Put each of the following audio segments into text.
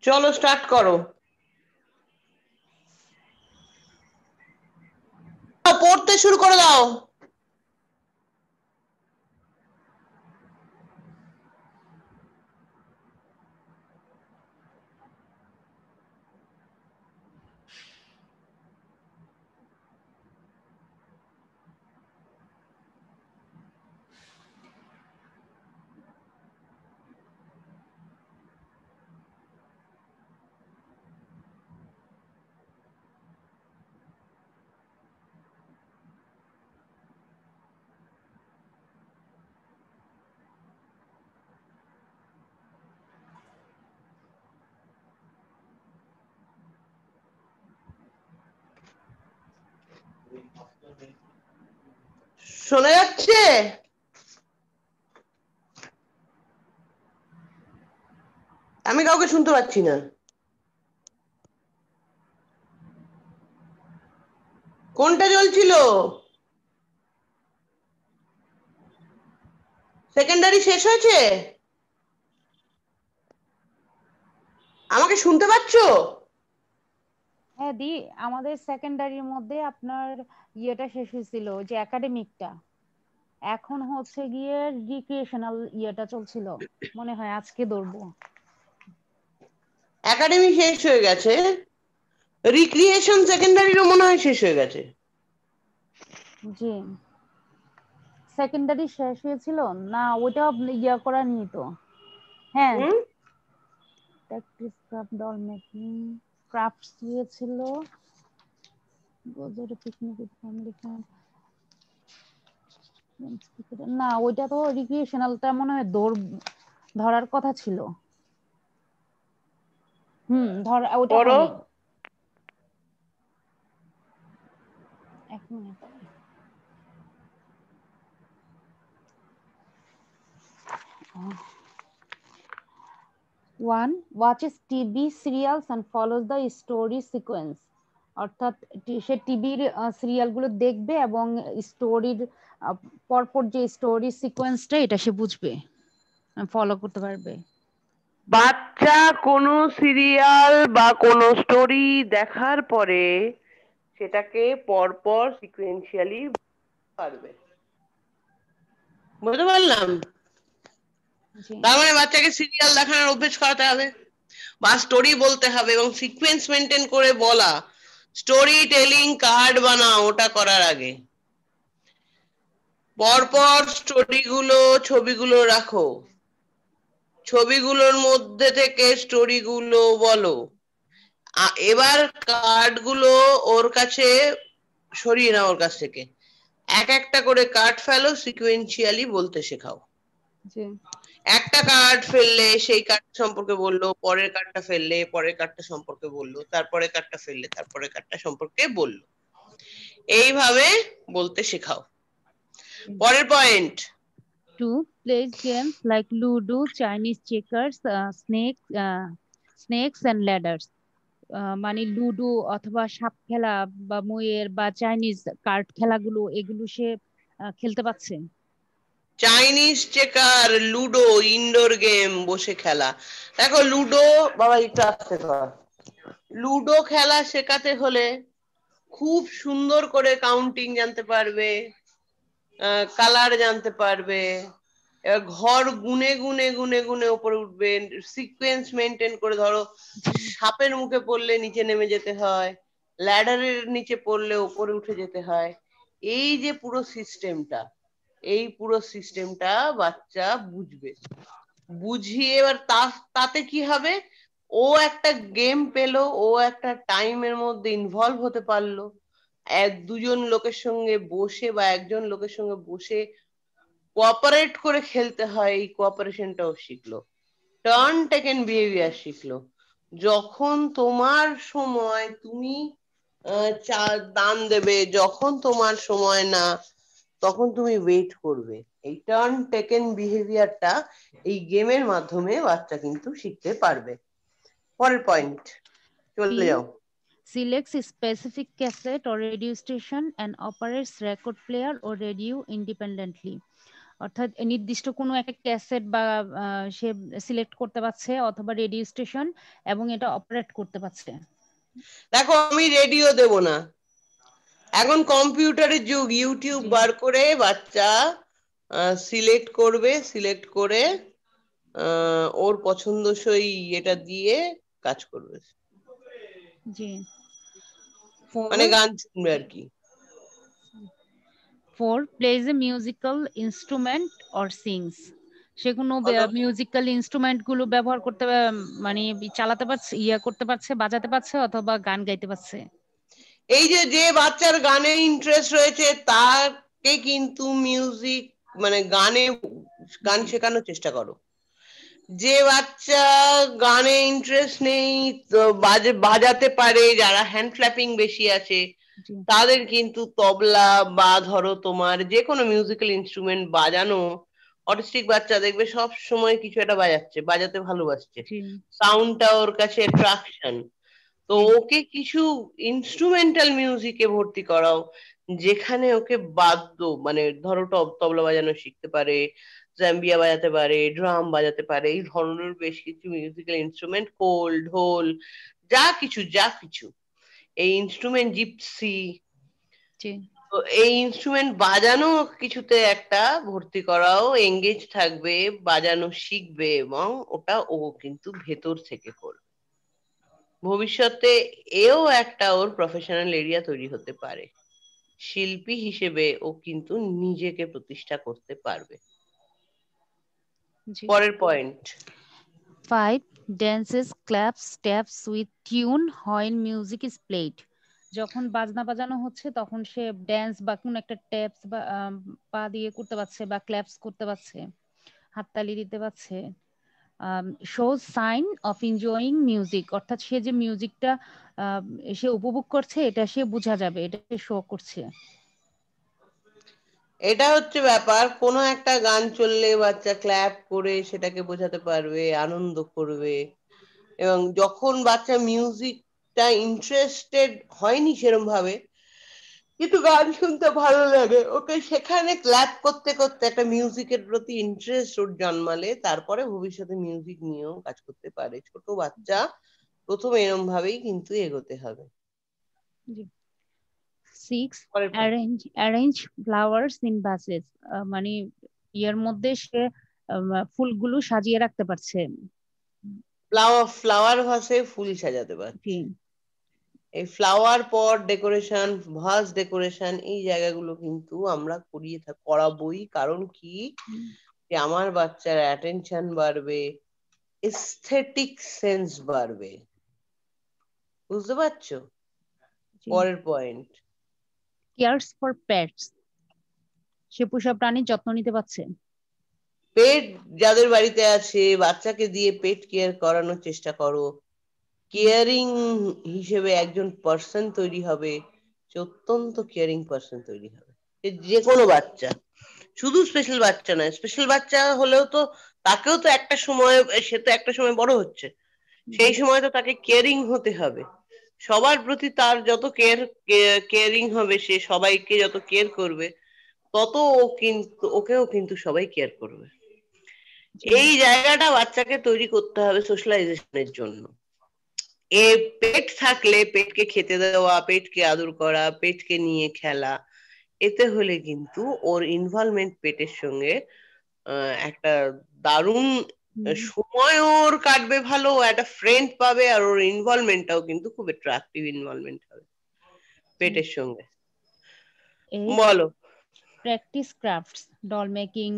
চলো স্টার্ট করো। পড়তে শুরু করে দাও। শোনা যাচ্ছে? আমি কাউকে শুনতে পাচ্ছি না। কোনটা জ্বলছিল? সেকেন্ডারি শেষ হয়েছে? আমাকে শুনতে পাচ্ছো? হ্যাঁ দি, আমাদের সেকেন্ডারির মধ্যে আপনার ইয়েটা শেষ হয়েছিল, যে একাডেমিকটা। এখন হচ্ছে গিয়ে রিক্রিয়েশনাল ইয়েটা চলছিল, মনে হয় আজকে ধরবো। একাডেমি শেষ হয়ে গেছে, রিক্রিয়েশন সেকেন্ডারিরও মনে হয় শেষ হয়ে গেছে। জি, সেকেন্ডারি শেষ হয়েছিল না, ওইটা ইয়া করা নিয়ে তো। হ্যাঁ, practice craft doll making crafts দিয়েছিল, পিকনিক ফ্যামিলি না, ওইটা তো রিক্রিয়েশনালটা মনে হয় ধরার কথা ছিল। ওইটা পড়ো। হয়নি। এক minute. 1. Watches TV serials and follows the story sequence. অর্থাৎ সে টিভির সিরিয়ালগুলো দেখবে এবং স্টোরির পরপর যে স্টোরি সিকোয়েন্সটা এটা সে বুঝবে, ফলো করতে পারবে। বাচ্চা কোনো সিরিয়াল বা কোনো স্টোরি দেখার পরে সেটাকে পরপর সিকুয়েন্সিয়ালি পারবে। বুঝতে পারলাম? জি, তার মানে বাচ্চাকে সিরিয়াল দেখানোর অভ্যেস করাতে হবে বা স্টোরি বলতে হবে এবং সিকোয়েন্স মেনটেন করে বলা। স্টোরি টেলিং কার্ড বানাও ওটা করার আগে। পরপর স্টোরিগুলো ছবিগুলো রাখো, ছবিগুলোর মধ্যে থেকে স্টোরিগুলো বলো। এবার কার্ডগুলো ওর কাছে সরিয়ে নাও, ওর কাছ থেকে এক একটা করে কার্ড ফেলো, সিকুয়েন্সিয়ালি বলতে শেখাও। জি, একটা কার্ড ফেললে সেই কার্ড সম্পর্কে বললো, পরের কার্ডটা ফেললে পরের কার্ডটা সম্পর্কে বললো, তারপরে কার্ডটা ফেললে তারপরে কার্ডটা সম্পর্কে বললো। এইভাবে বলতে শেখাও। পরের point. 2. Plays games like Ludo, Chinese checkers, snakes and ladders. মানে লুডো অথবা সাপ খেলা বা মইয়ের বা চাইনিজ কার্ড খেলাগুলো, এগুলো সে খেলতে পাচ্ছে। Chinese checker, ludo indoor game, বসে খেলা। দেখো লুডো, বাবা একটু আসতে কর। লুডো খেলা শেখাতে হলে খুব সুন্দর করে কাউন্টিং জানতে পারবে, কালার জানতে পারবে, এবার ঘর গুনে গুনে গুনে গুনে উপরে উঠবে, সিকোয়েন্স মেনটেন করে। ধরো সাপের মুখে পড়লে নিচে নেমে যেতে হয়, ল্যাডারের নিচে পড়লে উপরে উঠে যেতে হয়। এই যে পুরো সিস্টেমটা, এই পুরো সিস্টেমটা বাচ্চা বুঝবে। বুঝিয়ে এবার তাতে কি হবে, ও একটা গেম পেলো, ও একটা টাইমের মধ্যে ইনভলভ হতে পারলো, এক দুজন লোকের সঙ্গে বসে বা একজন লোকের সঙ্গে বসে কোঅপারেট করে খেলতে হয়, এই কোঅপারেশনটাও শিখলো। টার্ন টেকেন বিহেভিয়ার শিখলো। যখন তোমার সময়, তুমি দান দেবে, যখন তোমার সময় না তখন তুমি ওয়েট করবে। এই টার্ন টেকেন বিহেভিয়ারটা এই গেমের মাধ্যমে বাচ্চা কিন্তু শিখতে পারবে। পরের পয়েন্ট, চলে 3. যাও। Selects a specific cassette or radio station and operates record player or radio independently. অর্থাৎ নির্দিষ্ট কোনো একটা ক্যাসেট বা সে সিলেক্ট করতে পারছে অথবা রেডিও স্টেশন এবং এটা অপারেট করতে পারছে। দেখো আমি রেডিও দেব না, এখন কম্পিউটারের যুগ, ইউটিউব জি বার করে বাচ্চা সিলেক্ট করবে, সিলেক্ট করে ওর পছন্দসই এটা দিয়ে কাজ করবে, জি। মানে 4 গান শুনবে আর কি। 4 plays a musical instrument or sings। সে কোনো অত- মিউজিক্যাল ইনস্ট্রুমেন্ট গুলো ব্যবহার করতে মানে চালাতে পারছে, করতে পারছে, বাজাতে পারছে অথবা গান গাইতে পারছে। এই যে যে বাচ্চার গানে ইন্টারেস্ট রয়েছে তাকে কিন্তু মিউজিক মানে গান জি শেখানোর চেষ্টা করো। যে বাচ্চা গানে ইন্টারেস্ট নেই, তো বাজাতে পারে, যারা হ্যান্ড ফ্ল্যাপিং বেশি আছে জি তাদের কিন্তু তবলা বা ধরো তোমার যে কোনো মিউজিক্যাল ইনস্ট্রুমেন্ট বাজানো, অটিস্টিক বাচ্চা দেখবে সব সময় কিছু একটা বাজাচ্ছে, বাজাতে ভালোবাসছে, জি সাউন্ডটা ওর কাছে অ্যাট্রাকশন। তো জি ওকে কিছু ইনস্ট্রুমেন্টাল মিউজিকে ভর্তি করাও, যেখানে ওকে বাদ্য মানে ধরো তবলা বাজানো শিখতে পারে, জাম্বিয়া বাজাতে পারে, ড্রাম বাজাতে পারে, এই ধরনের বেশ কিছু মিউজিক্যাল ইনস্ট্রুমেন্ট, খোল ঢোল, যা কিছু এই ইনস্ট্রুমেন্ট, জিপসি, জি তো এই ইনস্ট্রুমেন্ট বাজানো কিছুতে একটা ভর্তি করাও, এঙ্গেজ থাকবে, বাজানো শিখবে এবং ওটা ও কিন্তু ভেতর থেকে করবে। ভবিষ্যতে এও একটা ওর প্রফেশনাল এরিয়া তৈরি হতে পারে, শিল্পী হিসেবে ও কিন্তু নিজেকে প্রতিষ্ঠা করতে পারবে। জি। পরের point. 5 dances claps taps with tune when music is played। যখন বাজনা বাজানো হচ্ছে তখন সে ড্যান্স বা কোন একটা ট্যাপস বা পা দিয়ে করতে পারছে বা ক্ল্যাপস করতে পারছে, হাততালি দিতে পারছে। Shows sign of enjoying music, অর্থাৎ সে যে মিউজিকটা সে উপভোগ করছে এটা সে বোঝা যাবে, এটা সে শো করছে। এটা হচ্ছে ব্যাপার, কোনো একটা গান চললে বাচ্চা ক্ল্যাপ করে সেটাকে বোঝাতে পারবে, আনন্দ করবে। এবং যখন বাচ্চা মিউজিকটা ইন্টারেস্টেড হয়নি সেরকম ভাবে, কিন্তু গান শুনতে ভালো লাগে, ওকে সেখানে ক্ল্যাপ করতে করতে একটা মিউজিকের প্রতি ইন্টারেস্ট ওর জন্মালে তারপরে ভবিষ্যতে মিউজিক নিয়েও কাজ করতে পারে। ছোট বাচ্চা প্রথমে এরম ভাবেই কিন্তু এগোতে হবে। জি। 6 পরের অ্যারেঞ্জ ফ্লাওয়ার্স ইন বাসেস, মানে ইয়ের মধ্যে সে ফুলগুলো সাজিয়ে রাখতে পারছে। ফ্লাওয়ার ভাসে ফুল সাজাতে জি পারছে। এই ফ্লাওয়ার পট ডেকোরেশন, ভাস ডেকোরেশন, এই জায়গাগুলো কিন্তু আমরা করাবোই, কারণ কি, যে আমার বাচ্চার অ্যাটেনশন বাড়বে, এস্থেটিক সেন্স বাড়বে। বুঝতে পারছো? জি। পরের পয়েন্ট। কেয়ারস ফর পেটস, সে পোষা প্রাণীর যত্ন নিতে পারছে। পেট যাদের বাড়িতে আছে বাচ্চাকে দিয়ে পেট কেয়ার করানোর চেষ্টা করো, কেয়ারিং হিসেবে একজন পার্সন তৈরি হবে, সে অত্যন্ত কেয়ারিং পার্সন তৈরি হবে। যে কোনো বাচ্চা, শুধু স্পেশাল বাচ্চা নয়, স্পেশাল বাচ্চা হলেও তো তাকেও তো একটা সময়, সে তো একটা সময় বড় হচ্ছে, জি সেই সময় তো তাকে কেয়ারিং হতে হবে, সবার প্রতি তার যত কেয়ারিং হবে, সে সবাইকে যত কেয়ার করবে তত ওকেও কিন্তু সবাই কেয়ার করবে। জি এই জায়গাটা বাচ্চাকে তৈরি করতে হবে সোশ্যালাইজেশনের জন্য। এ পেট থাকলে পেটকে খেতে দেওয়া, পেটকে আদর করা, পেটকে নিয়ে খেলা, এতে হলে কিন্তু ওর ইনভলভমেন্ট পেটের সঙ্গে একটা দারুণ সময় ওর কাটবে, ভালো একটা ফ্রেন্ড পাবে, আর ওর ইনভলভমেন্টটাও কিন্তু খুব অ্যাট্রাকটিভ ইনভলভমেন্ট হবে জি। পেটের সঙ্গে। 8 বলো। Practice crafts, doll making,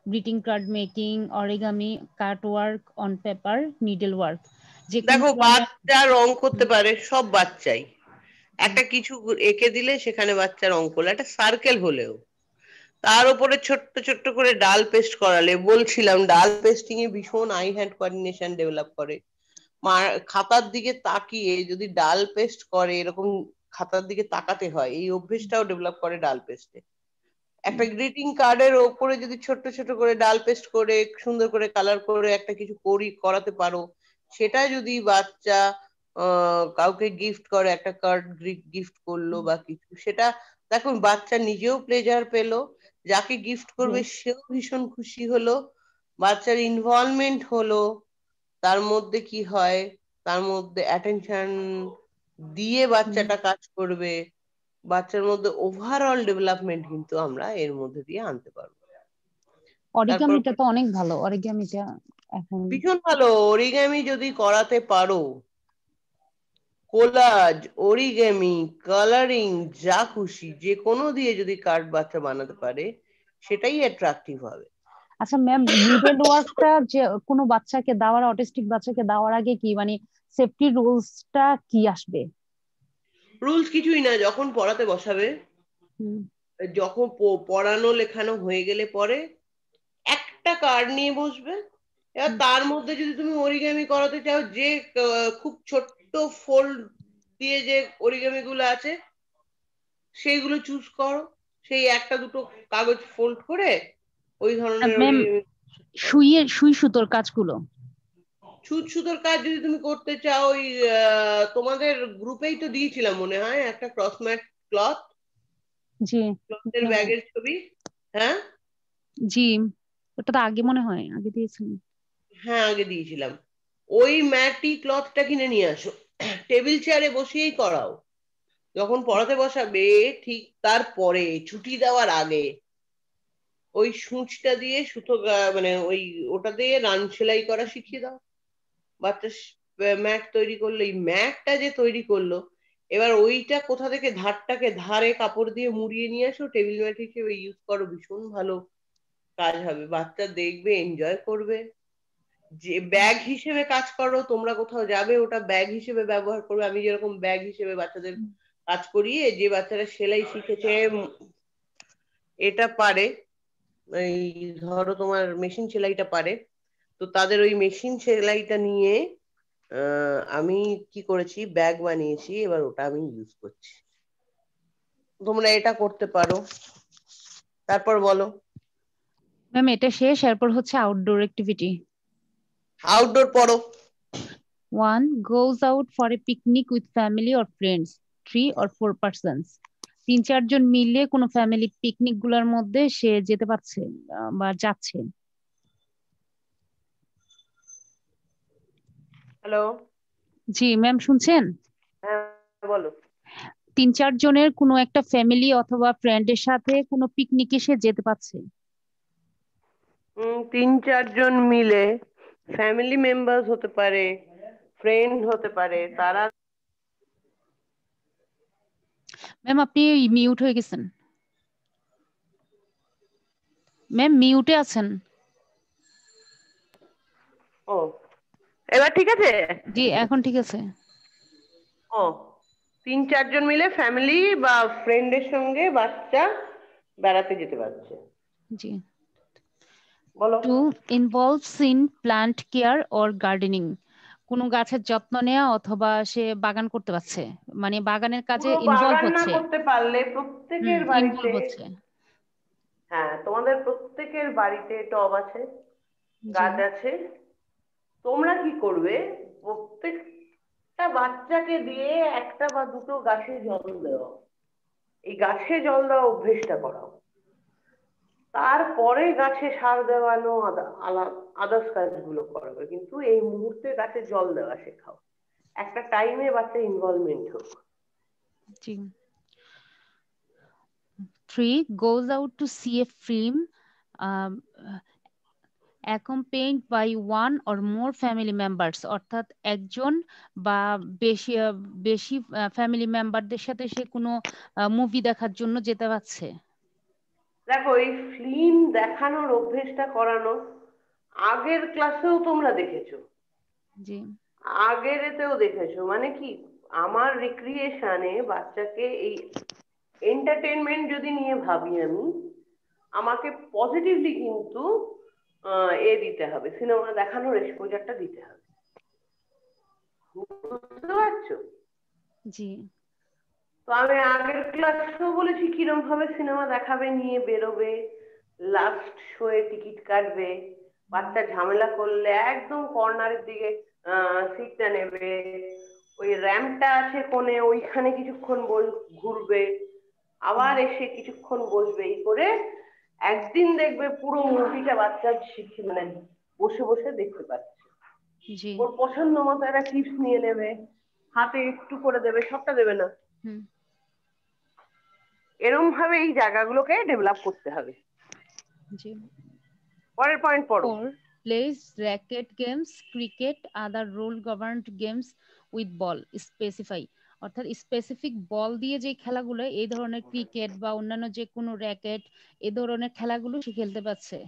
greeting card making, origami, cut work on paper, needle work. যে কোনো দেখো ধরনের। বাচ্চা রং করতে হুম, পারে, সব বাচ্চাই জি একটা কিছু এঁকে দিলে সেখানে বাচ্চার অঙ্ক হলো, একটা সার্কেল হলেও তার উপরে ছোট্ট ছোট্ট করে ডাল পেস্ট করালে, বলছিলাম ডাল পেস্টিং এ ভীষণ আই হ্যান্ড কোঅর্ডিনেশন ডেভেলপ করে। খাতার দিকে তাকিয়ে যদি ডাল পেস্ট করে, এরকম খাতার দিকে তাকাতে হয়, এই অভ্যেসটাও ডেভেলপ করে ডাল পেস্টে। একটা গ্রিটিং কার্ডের ওপরে যদি ছোট্ট ছোট করে ডাল পেস্ট করে সুন্দর করে কালার করে একটা কিছু করাতে পারো, সেটা যদি বাচ্চা কাউকে গিফট করে, একটা কার্ড গিফট করলো বা কিছু, সেটা দেখুন বাচ্চা নিজেও প্লেজার পেলো, যাকে গিফট করবে সেও ভীষণ খুশি হলো, বাচ্চার ইনভলভমেন্ট হলো, তার মধ্যে কি হয়, তার মধ্যে অ্যাটেনশন দিয়ে বাচ্চাটা কাজ করবে, বাচ্চার মধ্যে ওভারঅল ডেভেলপমেন্ট কিন্তু আমরা এর মধ্যে দিয়ে আনতে পারবো। তারপর অরিগামিটা তো অনেক ভালো, অরিগামিটা এখন ভীষণ ভালো। অরিগামি যদি করাতে পারো, কোলাজ, অরিগামি, কালারিং, যা খুশি যে কোনো দিয়ে যদি কার্ড বাচ্চা বানাতে পারে, সেটাই অ্যাট্রাকটিভ হবে। আচ্ছা ম্যাম, নিডেল ওয়ার্কটা যে কোনো বাচ্চাকে দেওয়ার, অটিস্টিক বাচ্চাকে দেওয়ার আগে কি মানে সেফটি রুলসটা কি আসবে? রুলস কিছুই না, যখন পড়াতে বসাবে, যখন পড়ানো লেখানো হয়ে গেলে পরে একটা কার্ড নিয়ে বসবে, এবার তার মধ্যে যদি তুমি অরিগামি করাতে চাও, যে খুব ছোট্ট ফোল্ড দিয়ে যে অরিগামি গুলো আছে সেইগুলো চুজ করো, সেই একটা দুটো কাগজ ফোল্ড করে ওই ধরনের ম্যাম, অরিগামি। সুই সুতোর কাজগুলো? ছুঁচ সুতোর কাজ যদি তুমি করতে চাও, ওই তোমাদের গ্রুপেই তো দিয়েছিলাম মনে হয় একটা ক্রসম্যাট ক্লথ, জি ক্লথের ব্যাগের ছবি। হ্যাঁ জি, ওটা তো আগে মনে হয় আগে দিয়েছিলেন। হ্যাঁ আগে দিয়েছিলাম। ওই ম্যাটি ক্লথটা কিনে নিয়ে আসো, টেবিল চেয়ারে বসিয়েই করাও, যখন পড়াতে বসাবে ঠিক তারপরে ছুটি দেওয়ার আগে ওই সূচটা দিয়ে সুতো মানে ওই ওটা দিয়ে রান সেলাই করা শিখিয়ে দাও। বাচ্চা ম্যাট তৈরি করলো, এই ম্যাটটা যে তৈরি করলো, এবার ওইটা কোথা থেকে ধারটাকে ধারে কাপড় দিয়ে মুড়িয়ে নিয়ে আসো, টেবিল ম্যাট হিসেবে ইউজ করো, ভীষণ ভালো কাজ হবে, বাচ্চা দেখবে, এনজয় করবে। যে ব্যাগ হিসেবে কাজ করো, তোমরা কোথাও যাবে ওটা ব্যাগ হিসেবে ব্যবহার করবে। আমি যেরকম ব্যাগ হিসেবে বাচ্চাদের কাজ করিয়ে, যে বাচ্চারা সেলাই শিখেছে, এটা পারে, এই ধরো তোমার মেশিন সেলাইটা পারে, তো তাদের ওই মেশিন সেলাইটা নিয়ে আমি কি করেছি, ব্যাগ বানিয়েছি, এবার ওটা আমি ইউজ করছি। তোমরা এটা করতে পারো। তারপর বলো। ম্যাম এটা শেষ, এরপর হচ্ছে আউটডোর অ্যাক্টিভিটি। আউটডোর পড়ো। 1 goes out for a picnic with family or friends, 3 or 4 persons। 3-4 জন মিলে কোনো ফ্যামিলি পিকনিক গুলার মধ্যে সে যেতে পারছে বা যাচ্ছে। হ্যালো। জি ম্যাম, শুনছেন? হ্যাঁ বলো। 3-4 জনের কোনো একটা ফ্যামিলি অথবা ফ্রেন্ডের সাথে কোনো পিকনিকে সে যেতে পারছে। 3-4 জন মিলে, ফ্যামিলি মেম্বার্স হতে পারে, ফ্রেন্ড হতে পারে, তারা। ম্যাম আপনি মিউট হয়ে গেছেন, ম্যাম মিউটে আছেন। ও, এবার ঠিক আছে। জি এখন ঠিক আছে। ও, 3-4 জন মিলে ফ্যামিলি বা ফ্রেন্ডের সঙ্গে বাচ্চা বেড়াতে যেতে পারছে। জি। বলো। 2 involves in plant care or gardening। কোনো গাছের যত্ন নেওয়া অথবা সে বাগান করতে পারছে, মানে বাগানের কাজে পুরো ইনভলভ বাগান না হচ্ছে। করতে পারলে প্রত্যেকের বাড়িতে, ইনভলভ হচ্ছে। হ্যাঁ তোমাদের প্রত্যেকের বাড়িতে টব আছে, জি গাছ আছে, তোমরা কি করবে, প্রত্যেকটা বাচ্চাকে দিয়ে একটা বা দুটো গাছে জল দেওয়া, এই গাছে জল দেওয়া অভ্যেসটা করাও, তারপরে গাছে সার দেওয়ানো আদার্স কাজগুলো করাবে, কিন্তু এই মুহূর্তে গাছে জল দেওয়া শেখাও, একটা টাইমে বাচ্চা ইনভলভমেন্ট হোক। জি। 3 goes out to see a film, um, accompanied by 1 or more family members। অর্থাৎ একজন বা বেশি বেশি ফ্যামিলি মেম্বারদের সাথে সে কোনো মুভি দেখার জন্য যেতে পারছে। দেখো, এই ফিল্ম দেখানোর অভ্যেসটা করানো আগের ক্লাসেও তোমরা দেখেছো, জি আগের এতেও দেখেছো, মানে কি, আমার রিক্রিয়েশনে বাচ্চাকে এই এন্টারটেনমেন্ট যদি নিয়ে ভাবি আমি, আমাকে পজিটিভলি কিন্তু দিতে হবে, সিনেমা দেখানোর এক্সপোজারটা দিতে হবে, বুঝতে পারছো? জি তো আমি আগের ক্লাসেও বলেছি কিরম ভাবে সিনেমা দেখাবে, নিয়ে বেরোবে, লাস্ট শোয়ে টিকিট কাটবে, বাচ্চা ঝামেলা করলে একদম কর্নারের দিকে সিটটা নেবে, ওই র্যাম্পটা আছে কোণে, ওইখানে কিছুক্ষণ ঘুরবে, আবার এসে কিছুক্ষণ বসবে, এই করে একদিন দেখবে পুরো মুভিটা বাচ্চা শিখে মানে বসে বসে দেখতে পাচ্ছে, জি। ওর পছন্দ মতো একটা টিপস নিয়ে নেবে, হাতে একটু করে দেবে, সবটা দেবে না। হুম। এরকম ভাবে এই জায়গাগুলোকে ডেভেলপ করতে হবে। জি। পরের পয়েন্ট পড়ো। 4 plays racket games, cricket, other rule governed games with ball specify, অর্থাৎ স্পেসিফিক বল দিয়ে যে খেলাগুলো, এই ধরনের ক্রিকেট বা অন্যান্য যে কোনো র্যাকেট, এই ধরনের খেলাগুলো সে খেলতে পারছে।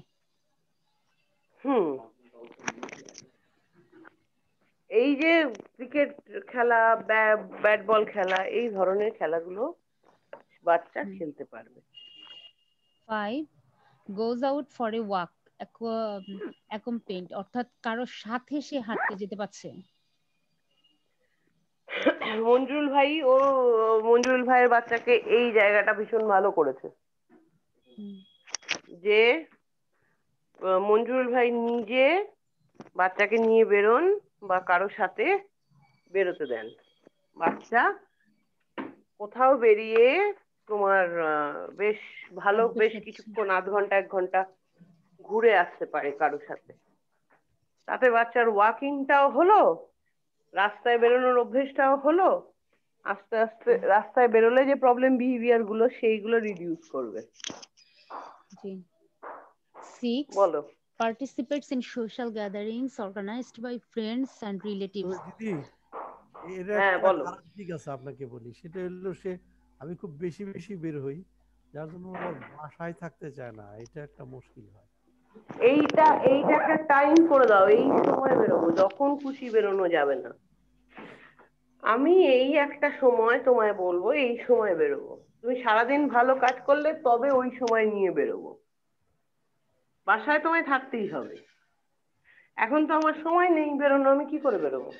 হুম, এই যে ক্রিকেট খেলা, ব্যাট বল খেলা, এই ধরনের খেলাগুলো বাচ্চা খেলতে পারবে। 5 goes out for a walk, accompanied, অর্থাৎ কারোর সাথে সে হাঁটতে যেতে পারছে। মঞ্জুরুল ভাইয়ের বাচ্চাকে এই জায়গাটা ভীষণ ভালো করেছে, যে মঞ্জুরুল ভাই নিজে বাচ্চাকে নিয়ে বেরোন বা কারোর সাথে বেরোতে দেন, বাচ্চা কোথাও বেরিয়ে তোমার বেশ ভালো, বেশ কিছুক্ষণ, আধ ঘন্টা 1 ঘন্টা ঘুরে আসতে পারে কারোর সাথে। তাতে বাচ্চার ওয়াকিংটাও হলো, রাস্তায় বেরোনোর অভ্যেসটাও হলো, আস্তে আস্তে রাস্তায় বেরোলে যে প্রবলেম বিহেভিয়ার গুলো সেইগুলো রিডিউস করবে। জি। 6 বলো। participates in social gatherings organized by friends and relatives. দিদি, এর হ্যাঁ একটা বলো। খারাপ দিক আছে আপনাকে বলি, সেটা হলো আমি খুব বেশি বেশি বের হই, যার জন্য আমার বাসায় থাকতে চায় না, এটা একটা মুশকিল হয়। এইটা একটা টাইম করে দাও, এই সময় বেরোবো, যখন খুশি বেরোনো যাবে না। আমি এই একটা সময় তোমায় বলবো, এই সময় বেরোবো, তুমি সারাদিন ভালো কাজ করলে তবে ওই সময় নিয়ে বেরোবো, বাসায় তোমায় থাকতেই হবে। এখন তো আমার সময় নেই বেরোনো, আমি কি করে বেরোবো?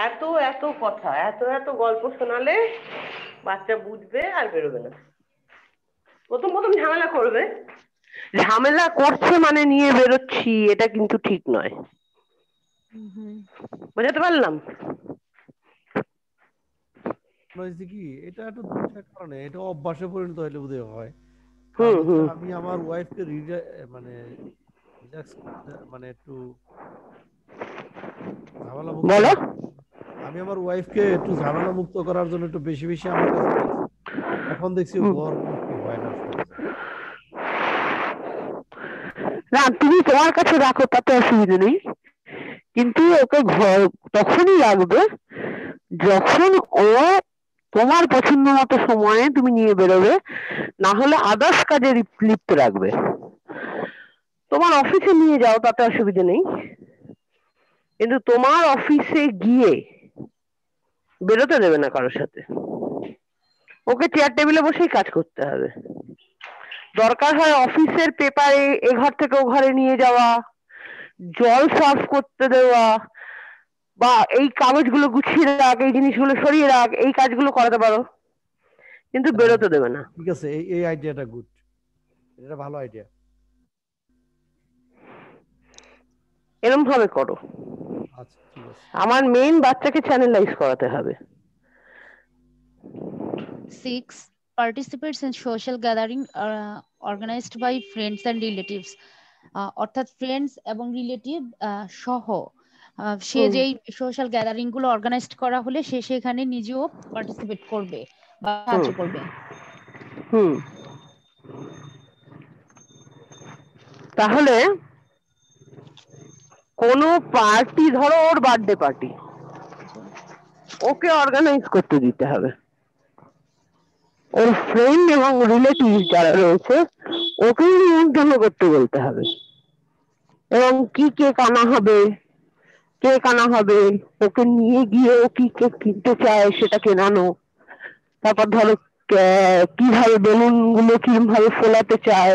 এত এত কথা, এত এত গল্প শোনালে বাচ্চা বুঝবে আর বেরোবে না। প্রথম প্রথম ঝামেলা করবে, ঝামেলা করছে মানে নিয়ে বেরোচ্ছি, এটা কিন্তু ঠিক নয়। বোঝাতে পারলাম? কি এটা একটু দুইটা কারণে, এটা অভ্যাসে পরিণত হলে বোধহয় হয়। হুম কারণ হচ্ছে হুম। আমি আমার ওয়াইফকে মানে রিল্যাক্স করতে, মানে একটু ঝামেলা মুক্ত বলো। আমি আমার ওয়াইফকে একটু ঝামেলা মুক্ত করার জন্য একটু বেশি বেশি আমার কাছে রাখি। এখন দেখছি ঘর মুক্ত হয় না সহজে। না, তুমি তোমার কাছে রাখো, তাতে অসুবিধা নেই, কিন্তু ওকে তখনই রাখবে যখন ও তোমার পছন্দ মতো সময়ে তুমি নিয়ে বেরোবে, না হলে আদার্স কাজে লিপ্ত রাখবে। তোমার অফিসে নিয়ে যাও, তাতে অসুবিধা নেই, কিন্তু তোমার অফিসে গিয়ে বেরোতে দেবে না কারোর সাথে। ওকে চেয়ার টেবিলে বসেই কাজ করতে হবে। দরকার হয় অফিসের পেপারে এ ঘর থেকে ও ঘরে নিয়ে যাওয়া, জল সার্ভ করতে দেওয়া, বা এই কাগজগুলো গুছিয়ে রাখ, এই জিনিসগুলো সরিয়ে রাখ, এই কাজগুলো করাতে পারো, কিন্তু বেরোতে দেবে না। ঠিক আছে, এই আইডিয়াটা গুড, এটা ভালো আইডিয়া। এরকম ভাবে করো। আচ্ছা ঠিক আছে। আমার মেইন বাচ্চাকে চ্যানেলাইজ করাতে হবে। 6 participates in social gathering organized by friends and relatives, অর্থাৎ ফ্রেন্ডস এবং রিলেটিভ সহ সে যেই সোশ্যাল গ্যাদারিং গুলো অর্গানাইজড করা হলে সে সেখানে নিজেও পার্টিসিপেট করবে বা সাহায্য করবে। হুম, তাহলে কোনো পার্টি, ধরো ওর বার্থডে পার্টি, ওকে অর্গানাইজ করতে দিতে হবে। ওর ফ্রেন্ড এবং রিলেটিভ যারা রয়েছে ওকে নিমন্ত্রণ করতে বলতে হবে, এবং কি কেক আনা হবে, ওকে নিয়ে গিয়ে ও কি কেক কিনতে চায় সেটা কেনানো, তারপর ধরো কিভাবে বেলুন গুলো কিভাবে ফোলাতে চায়,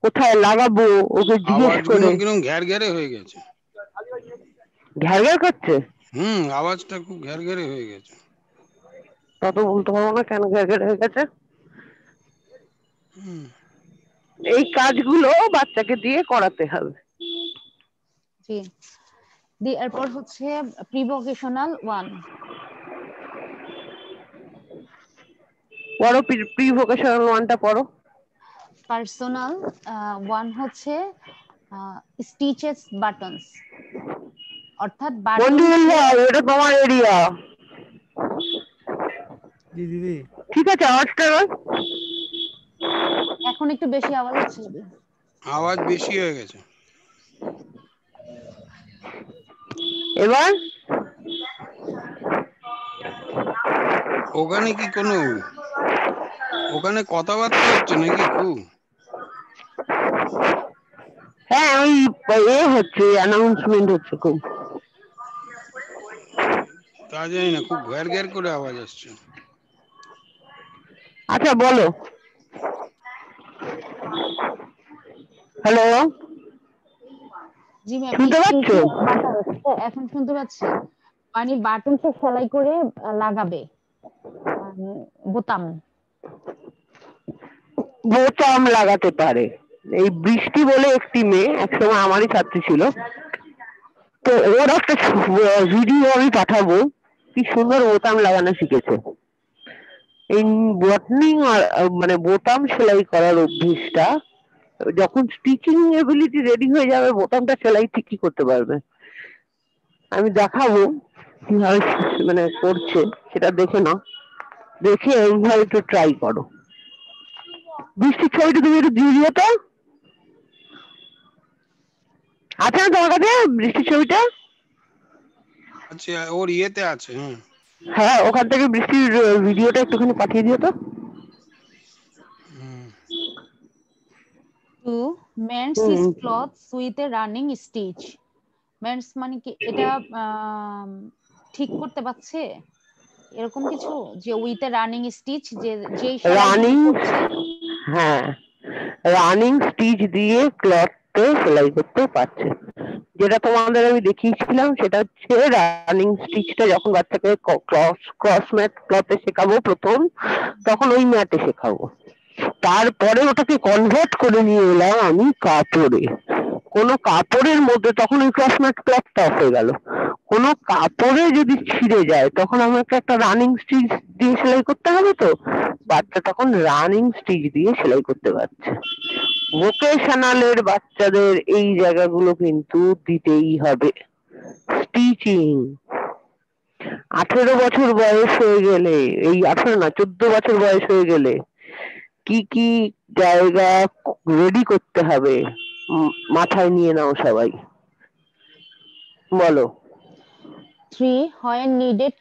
কোথায় লাগাবো ওকে জিজ্ঞেস করে। কিরকম ঘ্যার ঘ্যারে হয়ে গেছে, ঘ্যার ঘ্যার করছে। আওয়াজটা খুব ঘ্যার ঘ্যারে হয়ে গেছে। তত বলতে পারবো না কেন ঘ্যার ঘ্যার হয়ে গেছে। এই কাজগুলো বাচ্চাকে দিয়ে করাতে হবে। জি। এরপর হচ্ছে প্রিভোকেশনাল 1। পড়ো, প্রি ভোকেশনাল 1টা পড়ো। পার্সোনাল, ওয়ান হচ্ছে স্টিচেস বাটনস, অর্থাৎ বাটন। এটা তোমার এরিয়া। জি দিদি। ঠিক আছে, আওয়াজটা এখন একটু বেশি আওয়াজ হচ্ছে। আওয়াজ বেশি হয়ে গেছে। এবার ওখানে কি কোনো ওখানে কথাবার্তা হচ্ছে নাকি খুব? হ্যাঁ, ওই হচ্ছে, অ্যানাউন্সমেন্ট হচ্ছে খুব। তা জানি না, খুব ঘ্যার ঘ্যার করে আওয়াজ আসছে। আচ্ছা বলো। হ্যালো, জি ম্যাম, শুনতে পাচ্ছ? এখন শুনতে পাচ্ছি। মানে বাটন সে সেলাই করে লাগাবে, বোতাম। বোতাম লাগাতে পারে। এই বৃষ্টি বলে একটি মেয়ে, একসময় আমারই ছাত্রী ছিল, তো ওর একটা ভিডিও আমি পাঠাবো, কি সুন্দর বোতাম লাগানো শিখেছে। এই বটনিং আর মানে বোতাম সেলাই করার অভ্যেসটা, যখন স্টিচিং এবিলিটি রেডি হয়ে যাবে বোতামটা সেলাই ঠিকই করতে পারবে। আমি দেখাবো কিভাবে মানে করছে, সেটা দেখে নাও, দেখে এইভাবে একটু ট্রাই করো। বৃষ্টির ছবিটা তুমি একটু দিয়ে দিও তো। আছে না তোমার কাছে বৃষ্টির ছবিটা? আচ্ছা, ওর ইয়েতে আছে। হ্যাঁ হ্যাঁ, ওখান থেকে বৃষ্টির ভিডিওটা একটুখানি পাঠিয়ে দিও তো। To mends his hmm, clothes with a running stitch. Mends মানে কি এটা ঠিক করতে পারছে এরকম কিছু, যে উইথ এ রানিং স্টিচ, যে যেই সেলাইগুলো রানিং, করছে। হ্যাঁ, রানিং স্টিচ দিয়ে ক্লথে সেলাই করতে পারছে। যেটা তোমাদের আমি দেখিয়েছিলাম সেটা হচ্ছে রানিং স্টিচটা যখন বাচ্চাকে ক্রস ম্যাট ক্লথে শেখাবো প্রথম, তখন ওই ম্যাটে শেখাবো। তারপরে ওটাকে কনভার্ট করে নিয়ে এলাম আমি কাপড়ে। কোনো কাপড়ের মধ্যে, তখন ওই ক্রস ম্যাট ক্লথটা অফ হয়ে গেল। কোনো কাপড়ে যদি ছিঁড়ে যায় তখন আমাকে একটা রানিং স্টিচ দিয়ে সেলাই করতে হবে, তো বাচ্চা তখন রানিং স্টিচ দিয়ে সেলাই করতে পারছে। ভোকেশনালের বাচ্চাদের এই জায়গাগুলো কিন্তু দিতেই হবে। স্টিচিং 18 বছর বয়স হয়ে গেলে, এই 18 না 14 বছর বয়স হয়ে গেলে কি কি জায়গা রেডি করতে হবে মাথায় নিয়ে নাও সবাই, বলো। 3 when needed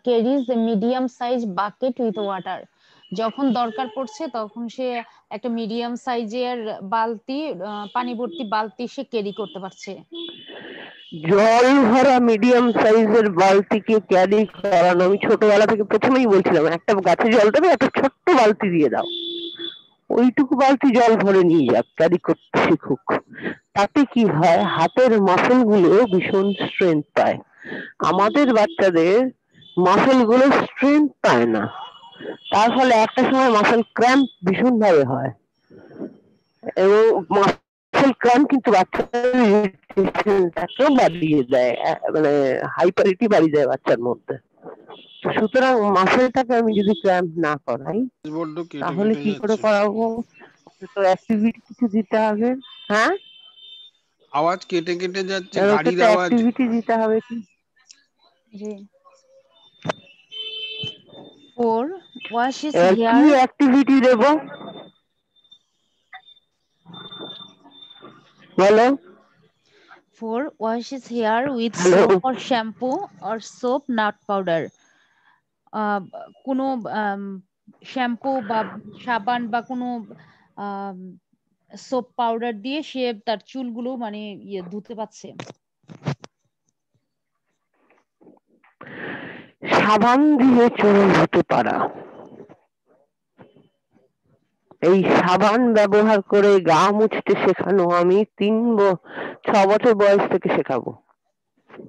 carries a medium size bucket with water। যখন দরকার পড়ছে তখন সে একটা মিডিয়াম সাইজের বালতি, পানি ভর্তি বালতি সে ক্যারি করতে পারছে। জল ভরা মিডিয়াম সাইজের বালতিকে ক্যারি করানো, আমি ছোটবেলা থেকে প্রথমেই বলছিলাম, একটা গাছে জল দেবে একটা ছোট্ট বালতি দিয়ে দাও, ওইটুকু বালতি জল ভরে নিয়ে যাক, ক্যারি করতে শিখুক। তাতে কি হয়, হাতের মাসেল গুলো ভীষণ স্ট্রেংথ পায়। আমাদের বাচ্চাদের মাসেল গুলো স্ট্রেংথ পায় না, তার ফলে একটা সময় মাসেল ক্র্যাম্প ভীষণ ভাবে হয়, এবং মাসেল ক্র্যাম্প কিন্তু বাচ্চাদের ইরিটেশনটাকেও বাড়িয়ে দেয়, মানে হাইপারিটি বাড়িয়ে দেয় বাচ্চার মধ্যে। সুতরাং মাসেলটাকে আমি যদি ক্র্যাম্প না করাই বড্ড কেটে তাহলে কেটে কি করে যাচ্ছে, করাবো? তো অ্যাক্টিভিটি কিছু দিতে হবে। হ্যাঁ, আওয়াজ কেটে কেটে যাচ্ছে, ওকে গাড়ির তো আওয়াজ। অ্যাক্টিভিটি দিতে হবে কি? জি। 4 wash his কি hair। অ্যাক্টিভিটি দেবো বলো। 4 wash his hair with hello, soap or shampoo or soap not powder। কোনো শ্যাম্পু বা সাবান বা কোনো সোপ পাউডার দিয়ে সে তার চুলগুলো মানে ধুতে পারছে। সাবান দিয়ে চুল ধুতে পারা, এই সাবান ব্যবহার করে গা মুছতে শেখানো আমি 6 বছর বয়স থেকে শেখাবো।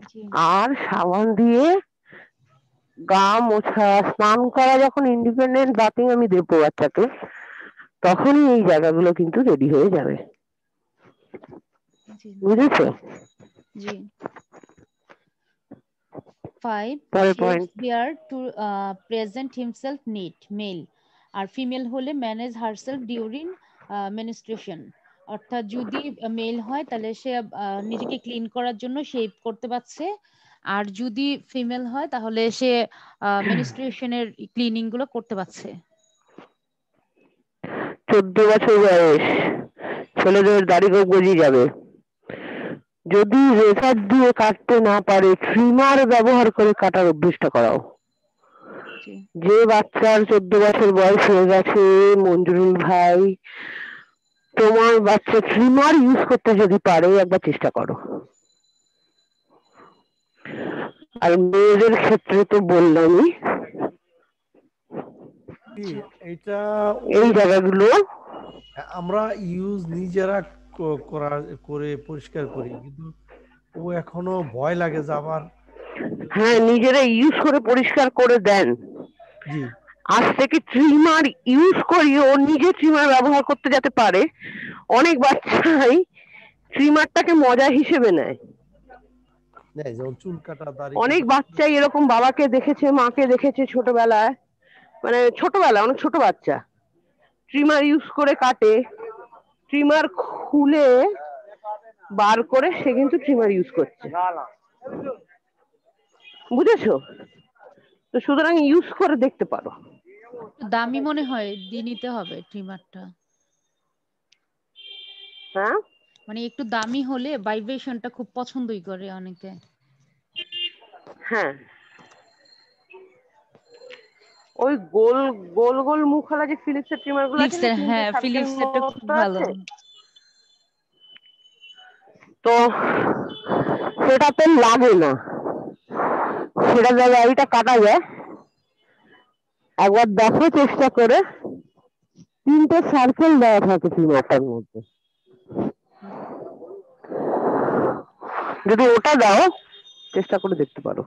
জি। আর সাবান দিয়ে গা মোছা, স্নান করা যখন ইন্ডিপেন্ডেন্ট বাথিং আমি দেবো বাচ্চাকে, তখনই এই জায়গাগুলো কিন্তু রেডি হয়ে যাবে, জি। বুঝেছো? জি। 5 পরের shapes point. here to present himself neat, male। আর ফিমেল হলে ম্যানেজ হারসেলফ ডিউরিং মেনস্ট্রুয়েশন, অর্থাৎ যদি মেল হয় তাহলে সে নিজেকে ক্লিন করার জন্য শেভ করতে পারছে, আর যদি ফিমেল হয় তাহলে সে মেনস্ট্রুয়েশনের ক্লিনিং গুলো করতে পারছে। 14 বছর বয়স, ছেলেদের দাড়ি গোঁফ গজিয়ে যাবে। যদি রেজার দিয়ে কাটতে না পারে, ট্রিমার ব্যবহার করে কাটার অভ্যেসটা করাও। জি। যে বাচ্চার 14 বছর বয়স হয়ে গেছে মঞ্জুরুল ভাই, তোমার বাচ্চা ট্রিমার ইউজ করতে যদি পারে একবার চেষ্টা করো। আর মেয়েদের ক্ষেত্রে তো বললামই, কি এটা এই জায়গাগুলো আমরা ইউজ নিজেরা করে পরিষ্কার করি, কিন্তু ও এখনো ভয় লাগে যে আবার। হ্যাঁ, নিজেরা ইউজ করে পরিষ্কার করে দেন। জি, আজ থেকে ট্রিমার ইউজ করি, ও নিজে ট্রিমার ব্যবহার করতে যাতে পারে। অনেক বাচ্চাই ট্রিমারটাকে মজা হিসেবে নেয়। যেমন চুল কাটা, দাড়ি অনেক কাটা। বাচ্চাই এরকম বাবাকে দেখেছে, মাকে দেখেছে ছোটবেলায়, মানে ছোটবেলায় অনেক ছোট বাচ্চা ট্রিমার ইউজ করে কাটে, ট্রিমার খুলে বার করে সে কিন্তু ট্রিমার ইউজ করছে, বুঝেছো? তো সুতরাং ইউজ করে দেখতে পারো। দামি মনে হয় দিয়ে নিতে হবে ট্রিমারটা, হ্যাঁ, মানে একটু দামি হলে ভাইব্রেশনটা খুব পছন্দই করে অনেকে। হ্যাঁ, ওই গোল গোল গোল মুখওয়ালা যে ফিলিপসের ট্রিমার গুলো আছে না, ফিলিপসের, তিনটে হ্যাঁ সার্কেল ফিলিপসেরটা খুব মতো ভালো। আছে, তো সেটাতে লাগে না, সেটা গাড়িটা কাটা যায়। একবার দেখো চেষ্টা করে, তিনটে সার্কেল দেওয়া থাকে ট্রিমারটার মধ্যে, যদি ওটা দাও চেষ্টা করে দেখতে পারো।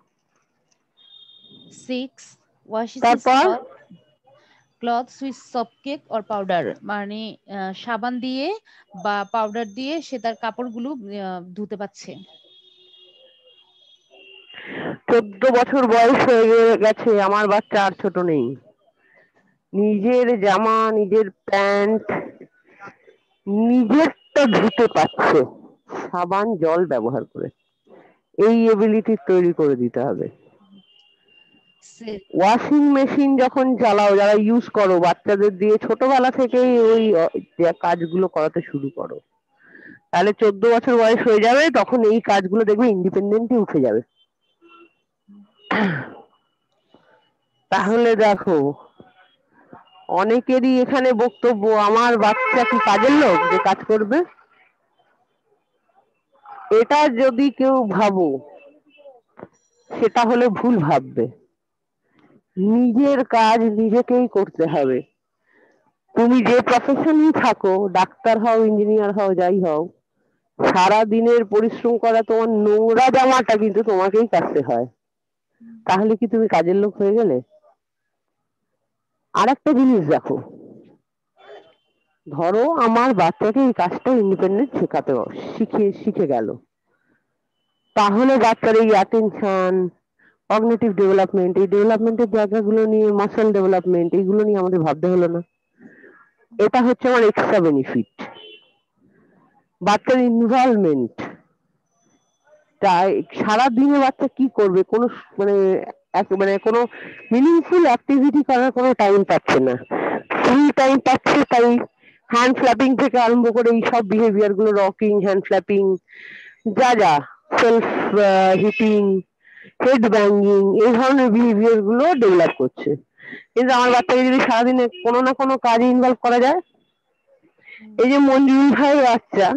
6 washes his তারপর clothes with soap cake or powder, মানে সাবান দিয়ে বা পাউডার দিয়ে সে তার কাপড়গুলো ধুতে পারছে। 14 বছর বয়স হয়ে গেছে, আমার বাচ্চা আর ছোট নেই। নিজের জামা, নিজের প্যান্ট নিজেরটা ধুতে পারছে সাবান জল ব্যবহার করে। এই এবিলিটি তৈরি করে দিতে হবে। ওয়াশিং মেশিন যখন চালাও, যারা ইউজ করো, বাচ্চাদের দিয়ে ছোটবেলা থেকেই ওই কাজগুলো করাতে শুরু করো, তাহলে 14 বছর বয়স হয়ে যাবে, তখন এই কাজগুলো দেখবে ইন্ডিপেন্ডেন্টলি উঠে যাবে। তাহলে দেখো, অনেকেরই এখানে বক্তব্য আমার বাচ্চা কি কাজের লোক যে কাজ করবে। এটা যদি কেউ ভাবো, সেটা হলে ভুল ভাববে। নিজের কাজ নিজেকেই করতে হবে। তুমি যে প্রফেশনেই থাকো, ডাক্তার হও, ইঞ্জিনিয়ার হও, যাই হও, সারা দিনের পরিশ্রম করা তোমার নোংরা জামাটা কিন্তু তোমাকেই কাচতে হয়। তাহলে কি তুমি কাজের লোক হয়ে গেলে? আর একটা জিনিস দেখো, ধরো আমার বাচ্চাকে এই কাজটা ইন্ডিপেন্ডেন্ট শেখাতে শিখে গেল, তাহলে বাচ্চার এই অ্যাটেনশন, কগনিটিভ ডেভেলপমেন্ট, এই ডেভেলপমেন্টের জায়গাগুলো নিয়ে, মাসল ডেভেলপমেন্ট, এইগুলো নিয়ে আমাদের ভাবতে হলো না। এটা হচ্ছে আমার এক্সট্রা বেনিফিট। বাচ্চার ইনভলভমেন্ট, তাই সারাদিনে বাচ্চা কি করবে, কোনো মানে কোনো মিনিংফুল অ্যাক্টিভিটি করার কোনো টাইম পাচ্ছে না, ফুল টাইম পাচ্ছে তাই হ্যান্ড ফ্ল্যাপিং থেকে আরম্ভ করে এই সব বিহেভিয়ার গুলো, রকিং, হ্যান্ড ফ্ল্যাপিং, যা যা সেলফ হিটিং, হেড ব্যাঙ্গিং, এই ধরনের বিহেভিয়ার গুলো ডেভেলপ করছে। কিন্তু আমার বাচ্চাকে যদি সারাদিনে কোনো না কোনো কাজে ইনভলভ করা যায়, এই যে মঞ্জুরুল ভাই বাচ্চা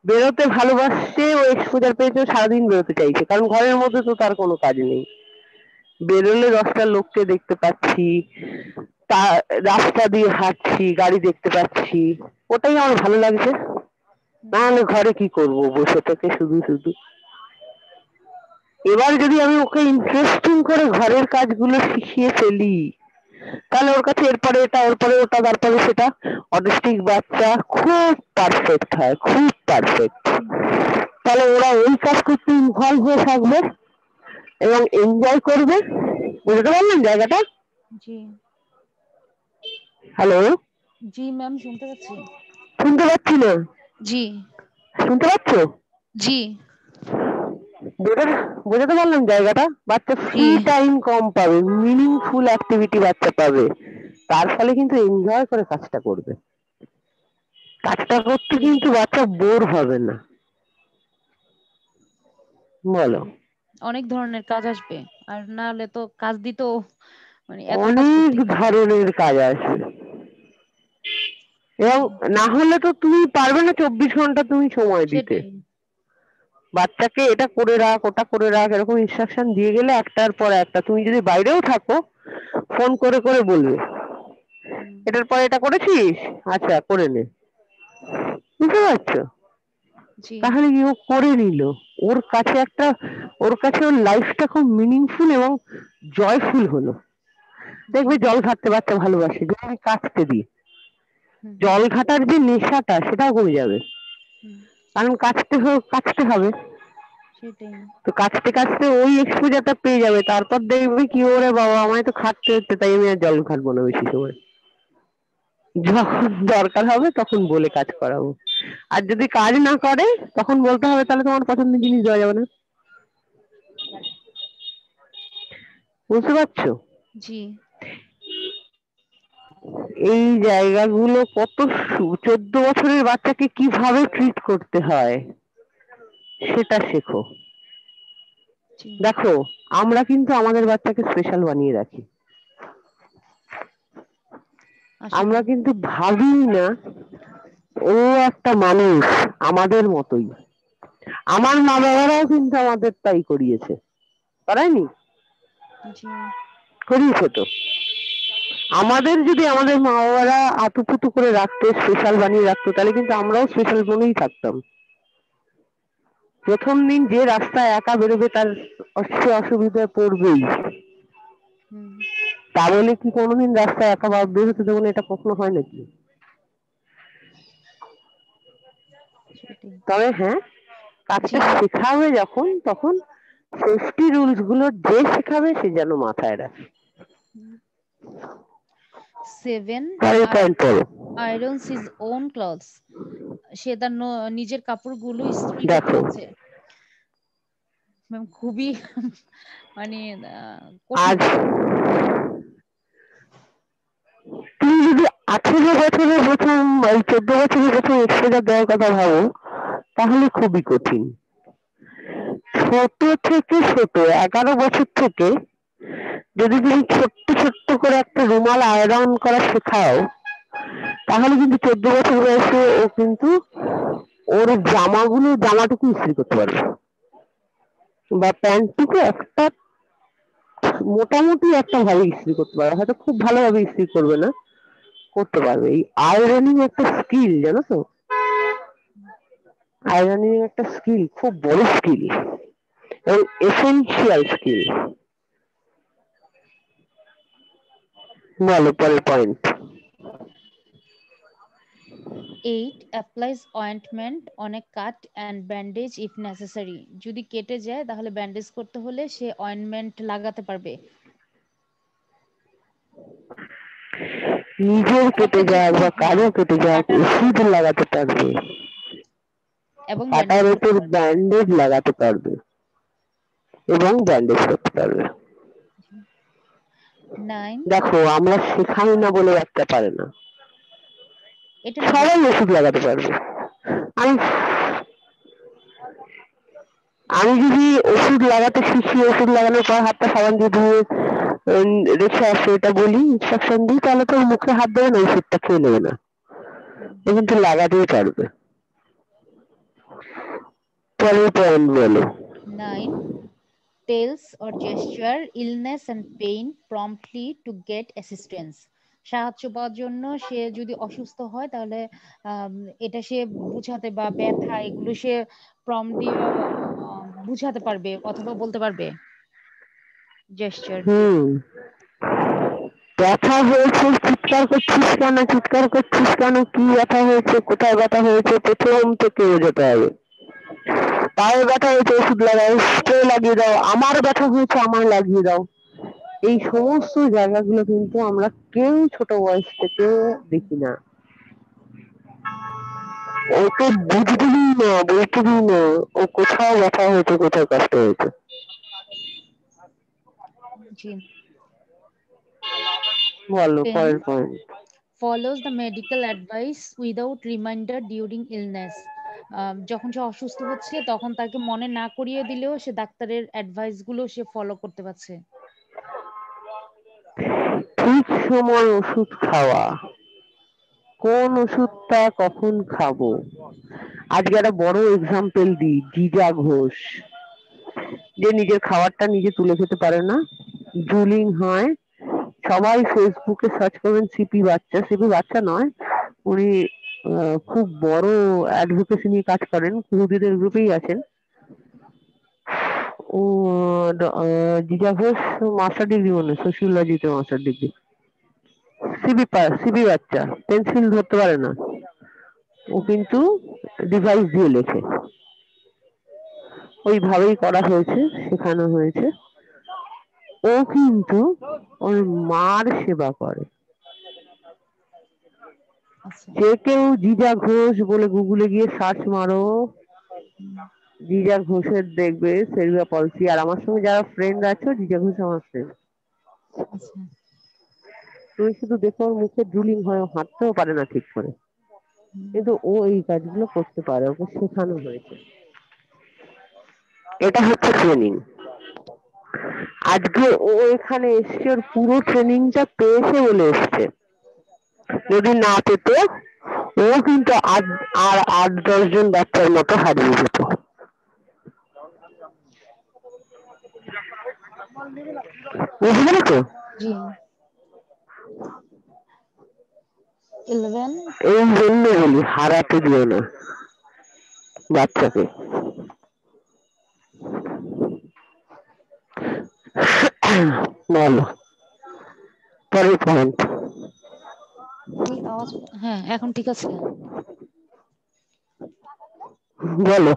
বেরোতে ভালোবাসছে, ও এক্সপোজার পেয়েছে, সারাদিন বেরোতে চাইছে, কারণ ঘরের মধ্যে তো তার কোনো কাজ নেই। বেরোলে 10টা লোককে দেখতে পাচ্ছি, তা রাস্তা দিয়ে হাঁটছি, গাড়ি দেখতে পাচ্ছি, ওটাই আমার ভালো লাগছে। নাহলে ঘরে কি করব বসে থেকে শুধু শুধু। এবার যদি আমি ওকে ইন্টারেস্টিং করে ঘরের কাজগুলো শিখিয়ে ফেলি, তাহলে ওর কাছে এরপরে এটা, এরপরে ওটা, তারপরে সেটা, অটিস্টিক বাচ্চা খুব পারফেক্ট হয়, খুব পারফেক্ট। তাহলে ওরা ওই কাজ করতে ইনভলভ হয়ে থাকবে এবং এনজয় করবে। বুঝতে পারলেন জায়গাটা? জি হ্যালো জি ম্যাম, শুনতে পাচ্ছি। শুনতে পাচ্ছি না? জি শুনতে পাচ্ছ? জি বোঝাতে পারলাম জায়গাটা? বাচ্চা জি ফ্রি টাইম কম পাবে, মিনিংফুল অ্যাক্টিভিটি বাচ্চা পাবে, তার ফলে কিন্তু এনজয় করে কাজটা করবে। কাজটা করতে কিন্তু বাচ্চা বোর হবে না। বলো। অনেক ধরনের কাজ আসবে, আর না হলে তো কাজ দিতেও মানে এত কাজ অনেক করতে হবে। ধরনের কাজ আসবে, এবং না হলে তো তুমি পারবে না 24 ঘন্টা তুমি সময় দিতে। সেটাই। বাচ্চাকে এটা করে রাখ, ওটা করে রাখ, এরকম ইনস্ট্রাকশন দিয়ে গেলে একটার পর একটা, তুমি যদি বাইরেও থাকো ফোন করে করে বলবে হুম, এটার পর এটা করেছিস, আচ্ছা করে নে। বুঝতে পারছো? জি তাহলে কি ও করে নিল, ওর কাছে একটা, ওর কাছে ওর লাইফটা খুব মিনিংফুল এবং জয়ফুল হলো। জি দেখবে জল ঘাটতে বাচ্চা ভালোবাসে, যদি আমি কাটতে দিই হুম জল ঘাটার যে নেশাটা সেটাও কমে যাবে, হুম, কারণ কাটতে হবে। সেটাই। তো কাটতে কাটতে ওই এক্সপোজারটা পেয়ে যাবে, তারপর দেখবে কি ওরে বাবা আমায় তো খাটতে হচ্ছে, তাই আমি আর জল ঘাটবো না বেশি সময়, যখন দরকার হবে তখন বলে কাজ করাবো। আর যদি কাজ না করে তখন বলতে হবে তাহলে তোমার পছন্দের জিনিস দেওয়া যাবে না। বুঝতে পারছো? জি এই জায়গাগুলো কত 14 বছরের বাচ্চাকে কিভাবে ট্রিট করতে হয় সেটা শেখো। জি দেখো, আমরা কিন্তু আমাদের বাচ্চাকে স্পেশাল বানিয়ে রাখি, আসলে আমরা কিন্তু ভাবি না ও একটা মানুষ আমাদের মতোই। আমার মা বাবারাও কিন্তু আমাদের তাই করিয়েছে, করায়নি? জি করিয়েছে তো। আমাদের যদি আমাদের মা বাবারা আতুপুতু করে রাখতো, স্পেশাল বানিয়ে রাখতো, তাহলে কিন্তু আমরাও স্পেশাল বনেই থাকতাম। প্রথম দিন যে রাস্তায় একা বেরোবে তার সে অসুবিধায় পড়বেই, হুম, তা বলে কি কোনোদিন রাস্তায় একা বেরোতে দেবো না, এটা কখনো হয় নাকি? সেটাই। তবে হ্যাঁ, জি কাজটা শেখাবে যখন, তখন সেফটি রুলস গুলো যে শেখাবে সে যেন মাথায় রাখে। 7, পরের পয়েন্ট পড়ো। Irons his own clothes. সে তার নিজের কাপড়গুলো ইস্ত্রি করতে দেখো, হচ্ছে। ম্যাম খুবই মানে কঠিন। আজ তুমি যদি 18 বছরের প্রথম, 14 বছরের প্রথম এক্সপোজার দেওয়ার কথা ভাবো, তাহলে খুবই কঠিন। ছোট থেকে ছোট 11 বছর থেকে যদি তুমি ছোট্ট ছোট্ট করে একটা রুমাল আয়রন করা শেখাও, তাহলে কিন্তু 14 বছর বয়সে ও কিন্তু ওর জামাটুকু ইস্ত্রি করতে পারবে, বা প্যান্টটুকু একটা মোটামুটি একটা ভাবে ইস্ত্রি করতে পারবে, হয়তো খুব ভালোভাবে ইস্ত্রি করবে না, করতে পারবে। এই আয়রনিং একটা স্কিল, জানো তো? আয়রনিং একটা স্কিল, খুব বড় স্কিল এবং এসেনশিয়াল স্কিল। বলো পরের point. 8, applies ointment on a cut and bandage if necessary. যদি কেটে যায় তাহলে ব্যান্ডেজ করতে হলে সে অয়েন্টমেন্ট লাগাতে পারবে। নিজের কেটে কাটাতে যাক যেহেতু বা হ্যাঁ, কারো কেটে যাক কাটার উপর ওষুধ লাগাতে পারবে, এবং কাটার ব্যান্ডেজ করতে উপর পারবে। ব্যান্ডেজ লাগাতে পারবে এবং ব্যান্ডেজ করতে পারবে। 9, দেখো, আমরা শেখাই না বলে বাচ্চা পারে না, এটা নিজের সবাই ওষুধ লাগাতে পারবে। আমি আমি যদি ওষুধ লাগাতে শিখি, ওষুধ লাগানোর পর হাতটা সাবান দিয়ে ধুয়ে রেখে আসে, এটা বলি, ইনস্ট্রাকশন দিই, তাহলে তো মুখে হাত দেবে না, ওষুধটা খেয়ে নেবে না, ও কিন্তু লাগাতেই পারবে। পরের পয়েন্ট বলো। 9, tells or gesture illness and pain promptly to get assistance. সাহায্য পাওয়ার জন্য সে যদি অসুস্থ হয় তাহলে আম, এটা সে বুঝাতে বা ব্যথা এগুলো সে প্রম দিয়ে বুঝাতে পারবে অথবা বলতে পারবে জেস্টার দিয়ে। হুম, ব্যথা হয়েছে, চিৎকার করছিস কেন, চিৎকার করছিস কেন, কি ব্যথা হয়েছে, কোথায় ব্যথা হয়েছে, প্রথম থেকে বোঝাতে হবে। পায়ে ব্যথা হয়েছে, ওষুধ লাগাও, স্প্রে লাগিয়ে দাও, আমার ব্যথা হয়েছে, আমার লাগিয়ে দাও। এই সমস্ত জায়গাগুলো কিন্তু আমরা কেউ ছোট বয়স থেকে দেখি না। ওকে বুঝতে দিই না, বলতে দিই না, ও কোথাও ব্যথা হয়েছে, কোথাও কষ্ট হয়েছে। জি। বলো 10 পরের point. follows the medical advice without reminder during illness. যখন সে অসুস্থ হচ্ছে তখন তাকে মনে না করিয়ে দিলেও সে ডাক্তারের অ্যাডভাইস গুলো সে ফলো করতে পারছে। ঠিক সময় ওষুধ খাওয়া, কোন ওষুধটা কখন খাবো। আজকে একটা বড় এক্সাম্পল দিই, জিজা ঘোষ যে নিজের খাবারটা নিজে তুলে খেতে পারে না, জুলিং হয়, সবাই ফেসবুকে সার্চ করবেন সিপি বাচ্চা, সিপি বাচ্চা নয়, উনি খুব বড় অ্যাডভোকেসি নিয়ে কাজ করেন, কুহুদিদের গ্রুপেই আছেন। ও জিজা ঘোষ মাস্টার ডিগ্রি, মনে সোশিওলজিতে মাস্টার ডিগ্রি। সিবি বাচ্চা পেন্সিল ধরতে পারে না, ও কিন্তু ডিভাইস দিয়ে লেখে, ওইভাবেই করা হয়েছে, শেখানো হয়েছে। ও কিন্তু ওর মার সেবা করে। আচ্ছা। যে কেউ জিজা ঘোষ বলে গুগলে গিয়ে সার্চ মারো, জিজা ঘোষের দেখবে সেরিয়া পলিসি। আর আমার সঙ্গে যারা ফ্রেন্ড আছো, জিজা ঘোষ আমার ফ্রেন্ড। আচ্ছা। তুমি শুধু দেখো ওর মুখে ড্রুলিং হয়, ও হাঁটতেও পারে না ঠিক করে, কিন্তু ও এই কাজগুলো করতে পারে, ওকে শেখানো হয়েছে। এটা হচ্ছে ট্রেনিং। আজকে ও এখানে এসছে, ওর পুরো ট্রেনিংটা পেয়েছে বলে এসছে। যদি না পেত ও কিন্তু আর 8-10 জন বাচ্চার মতো হারিয়ে যেত। বুঝতে পেরেছো? জি। 11 এই জন্য বলি হারাতে দিও না বাচ্চাকে। বলো পরের পয়েন্ট। এই আওয়াজ, হ্যাঁ এখন ঠিক আছে। বলো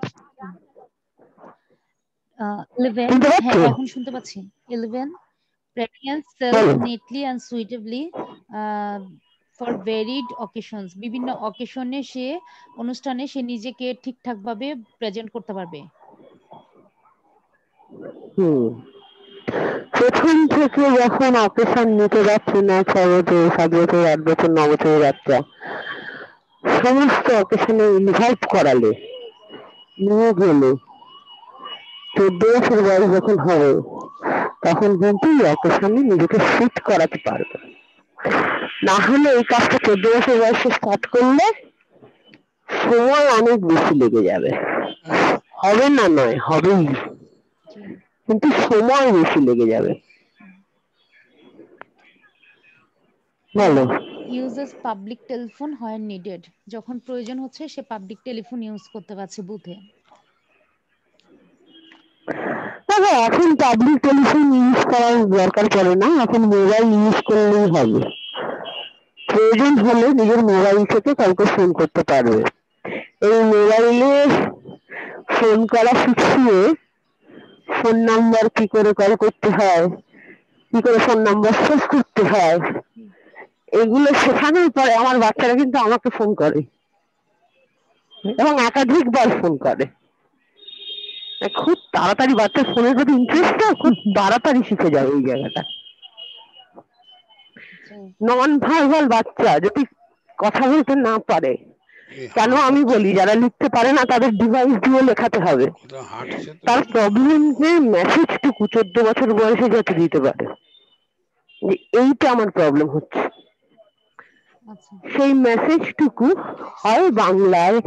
11 শুনতে হ্যাঁ পাচ্ছ? এখন শুনতে পাচ্ছি। 11 preparing self বলো। neatly and suitably for varied occasions. বিভিন্ন অকেশনে সে অনুষ্ঠানে সে নিজেকে ঠিকঠাক ভাবে প্রেজেন্ট করতে পারবে। প্রথম থেকে যখন অকেশন নিতে যাচ্ছে না, 6 বছর 7 বছর 8 বছর 9 বছরের বাচ্চা, সমস্ত অকেশনে ইনভাইট করালে, নিয়ে গেলে 14 বছর বয়স যখন হবে তখন কিন্তু এই অকেশনে নিজেকে ফিট করাতে পারবে। না হলে এই কাজটা 14 বছর বয়সে স্টার্ট করলে সময় অনেক বেশি লেগে যাবে। হবে না নয়, হবেই, কিন্তু সময় বেশি লেগে যাবে। বলো। uses public telephone when needed. যখন প্রয়োজন হচ্ছে সে পাবলিক টেলিফোন ইউজ করতে পারছে বুথে। দেখো এখন পাবলিক টেলিফোন ইউজ করার দরকার পড়ে না, এখন মোবাইল ইউজ করলেই হবে। প্রয়োজন হলে নিজের মোবাইল থেকে কাউকে ফোন করতে পারবে। এই মোবাইলে ফোন করা শিখিয়ে ফোন নাম্বার কি করে কল করতে হয়, কি করে ফোন নাম্বার সেভ করতে হয়, এগুলো শেখানোর পরে আমার বাচ্চারা কিন্তু আমাকে ফোন করে এবং একাধিকবার ফোন করে। খুব তাড়াতাড়ি বাচ্চার ফোনের প্রতি ইন্টারেস্টটা খুব তাড়াতাড়ি শিখে যায় এই জায়গাটা। নন ভার্বাল বাচ্চা যদি কথা বলতে না পারে, কেন আমি বলি যারা লিখতে পারে না তাদের ডিভাইস দিয়ে লেখাতে হবে, তার প্রবলেম যে মেসেজটুকু 14 বছর বয়সে যাতে দিতে পারে যে এইটা আমার প্রবলেম হচ্ছে, সেই মেসেজটুকু হয় বাংলায়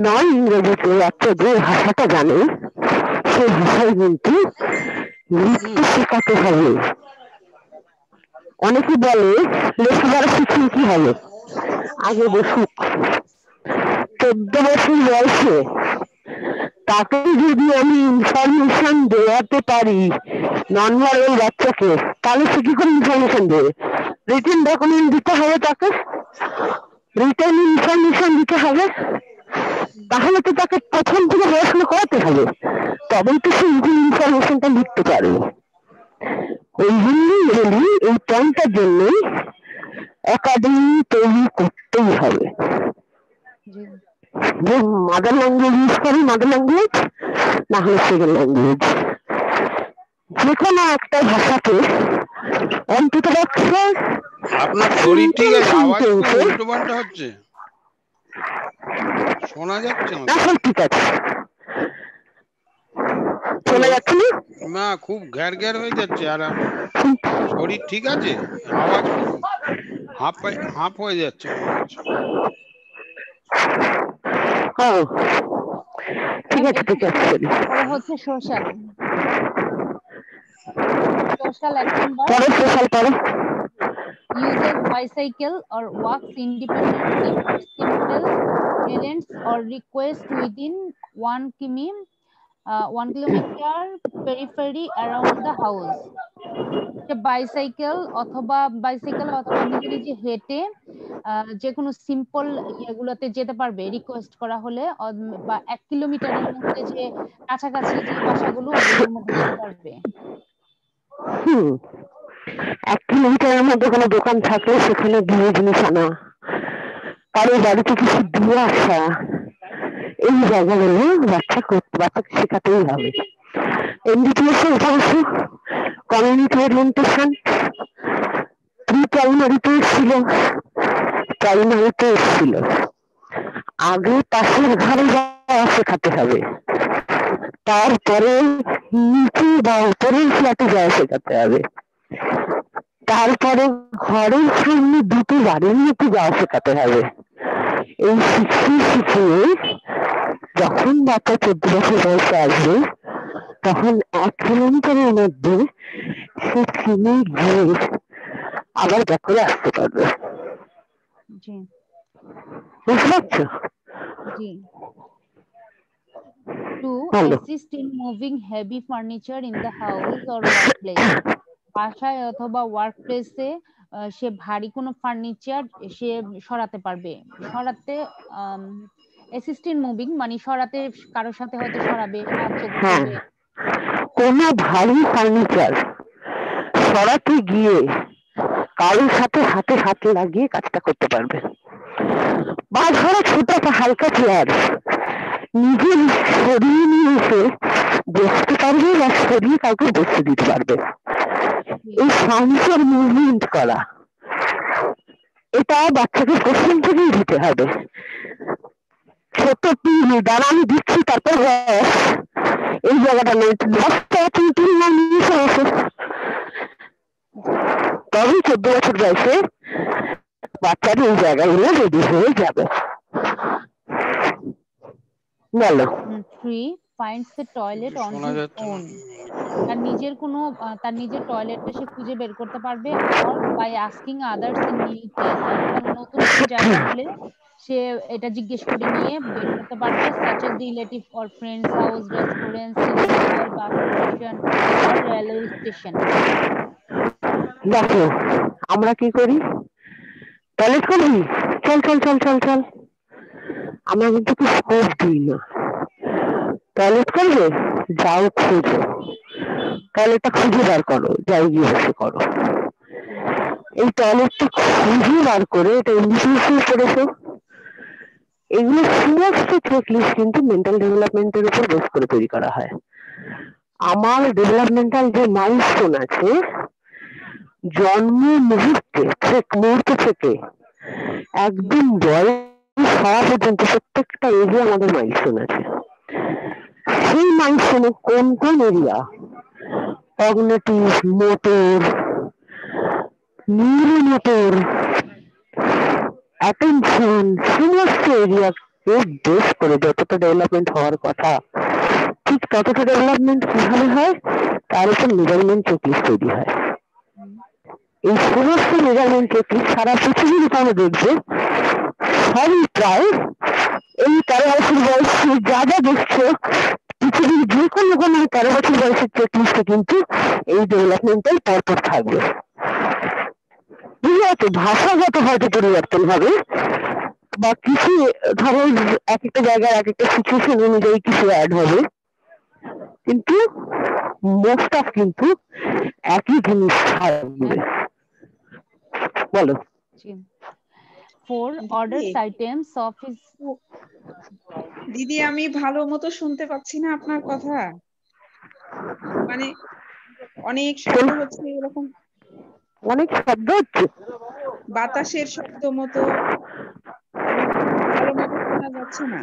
নয় ইংরেজিতে, বাচ্চা যে ভাষাটা জানে সেই ভাষায় কিন্তু লিখতে শেখাতে হবে। অনেকে বলে লেখাপড়া শিখিয়ে কি হবে, আগে বসুক। 14 বছর বয়সে তাকে যদি আমি ইনফরমেশন দেওয়াতে পারি নন ভার্বাল বাচ্চাকে, তাহলে সে কি করে ইনফরমেশন দেবে? রিটেন ডকুমেন্ট দিতে হবে, তাকে রিটেন ইনফরমেশন দিতে হবে, তাহলে তো তাকে প্রথম থেকে পড়াশোনা করাতে হবে, তবেই তো সে ইনফরমেশনটা লিখতে পারবে। ওই জন্যই বলি এই পয়েন্টটার জন্যই একাডেমি তৈরি করতেই হবে। যে মাদার ল্যাঙ্গুয়েজ ইউজ করি, মাদার ল্যাঙ্গুয়েজ না হলে সেকেন্ড ল্যাঙ্গুয়েজ, যে কোনো একটা ভাষাকে অন্তত পক্ষে আপনার শরীর ঠিক আছে? আওয়াজ খুব সেন্টেন্সে, উল্টো পাল্টা হচ্ছে, শোনা যাচ্ছে না না তো। সব ঠিক আছে, শোনা হ্যালো, যাচ্ছে না? না খুব ঘ্যার ঘ্যার হয়ে যাচ্ছে। আর শরীর ঠিক আছে? আওয়াজ খুব হাঁপ হয়ে যাচ্ছে মনে হচ্ছে। হ্যাঁ ঠিক আছে, ঠিক আছে। পরে হচ্ছে সোশ্যাল। সোশ্যাল 1 নাম্বার, পরে সোশ্যাল পরে uses bicycle or walks independently for simple errands or request within 1 kilometer periphery around the house. Bicycle অথবা নিজে নিজে হেঁটে যে কোনো সিম্পল ইয়েগুলোতে যেতে পারবে রিকোয়েস্ট করা হলে, বা 1 কিলোমিটারের মধ্যে যে কাছাকাছি যে বাসাগুলো ওগুলোর মধ্যে যেতে পারবে। 1 কিলোমিটারের মধ্যে কোনো দোকান থাকলে সেখানে গিয়ে জিনিস আনা, কারো বাড়িতে কিছু দিয়ে আসা, এই জায়গাগুলো বাচ্চাকে শেখাতেই হবে। এনডিপিএস এর অবশ্য কমিউনিটি ওরিয়েন্টেশন প্রি প্রাইমারিতে ছিল, প্রাইমারিতে এসেছিল। আগে পাশের ঘরে যাওয়া শেখাতে হবে, তারপরে নিচে বা উপরের ফ্ল্যাটে যাওয়া শেখাতে হবে, তারপরে ঘরের সামনে দুটো বাড়ির মধ্যে যাওয়া শেখাতে হবে। এই শিখিয়ে যখন বাচ্চা 14 বছর বয়সে আসবে তখন 1 কিলোমিটারের মধ্যে সে চিনে গিয়ে আবার ব্যাক করে আসতে পারবে। জি বুঝতে পারছো? জি। To ভালো। assist in moving heavy furniture in the house or workplace, বাসায় অথবা ওয়ার্কপ্লেসে সে ভারী কোনো ফার্নিচার সে সরাতে পারবে। সরাতে অ্যাসিস্ট ইন মুভিং মানে সরাতে, কারোর সাথে হয়তো সরাবে, সাহায্য হ্যাঁ, করবে। কোনো ভারী ফার্নিচার সরাতে গিয়ে কারোর সাথে হাতে হাত লাগিয়ে কাজটা করতে পারবে। বা ধরো ছোট একটা হালকা চেয়ার নিজের সরিয়ে নিয়ে এসে বসতে পারবে বা সরিয়ে কাউকে বসতে দিতে পারবে। এই ফার্নিচার মুভমেন্ট করা, এটা বাচ্চাকে প্রথম থেকেই দিতে হবে। ছোট দাঁড়া আমি দিচ্ছি তারপর এই জায়গাটা নেই, নিয়ে চলে আসো, তবেই 14 বছর বয়সে বাচ্চার এই জায়গাগুলো রেডি হয়ে যাবে। বলো। 3 finds the toilet on শোনা his যাচ্ছে না। own, তার নিজের টয়লেটটা সে খুঁজে বের করতে পারবে। or by asking others in new place, অথবা নতুন কোনো জায়গা হলে সে এটা জিজ্ঞেস করে নিয়ে বের করতে পারবে, such as relative or friends house, restaurant, cinema hall, bus station or railway station. দেখো আমরা কি করি, টয়লেট করবি, চল চল চল চল চল, আমরা কিন্তু কি স্কোপ দিই না। টয়লেট করবে, যাও খুঁজো, টয়লেটটা খুঁজে বার করো, যাই গিয়ে বসে করো। এই টয়লেটটা খুঁজে বার করে এটা ইন্ডিভিজুয়াল করেছো, এগুলো সমস্ত চেকলিস্ট কিন্তু মেন্টাল ডেভেলপমেন্টের উপর বেস করে তৈরি করা হয়। আমার ডেভেলপমেন্টাল যে মাইলস্টোন আছে, জন্ম মুহূর্তে থেকে একদম বয়স হওয়া পর্যন্ত প্রত্যেকটা এজে আমাদের মাইলস্টোন আছে। সেই মাইলস্টোনে কোন কোন এরিয়া, কগনিটিভ, মোটর, নিউরোমোটর, অ্যাটেনশন, সমস্ত এরিয়াকে বেস করে যতটা ডেভেলপমেন্ট হওয়ার কথা ঠিক ততটা ডেভেলপমেন্ট কিভাবে হয় তার উপর মেজারমেন্ট চেকলিস্ট তৈরি হয়। এই সমস্ত মেজারমেন্ট চেকলিস্ট সারা পৃথিবীর উপরে দেখবে সবই প্রায় এই 13 বছর বয়সে যা যা দেখছো পৃথিবীর যে কোনো 13 বছর বয়সের চেকলিস্টে কিন্তু এই ডেভেলপমেন্টাল পরপর থাকবে। বুঝতে পারছো? ভাষাগত হয়তো পরিবর্তন হবে বা কিছু ধরো এক একটা জায়গায় এক একটা সিচুয়েশন অনুযায়ী কিছু অ্যাড হবে, কিন্তু মোস্ট অফ কিন্তু একই জিনিস থাকবে। বলো। 4 orders দিদি items of his দিদি আমি ভালো মতো শুনতে পাচ্ছি না আপনার কথা, মানে অনেক শব্দ হচ্ছে এরকম, অনেক শব্দ হচ্ছে। বাতাসের শব্দ মতো, এবং ভালো মতো শোনা যাচ্ছে না।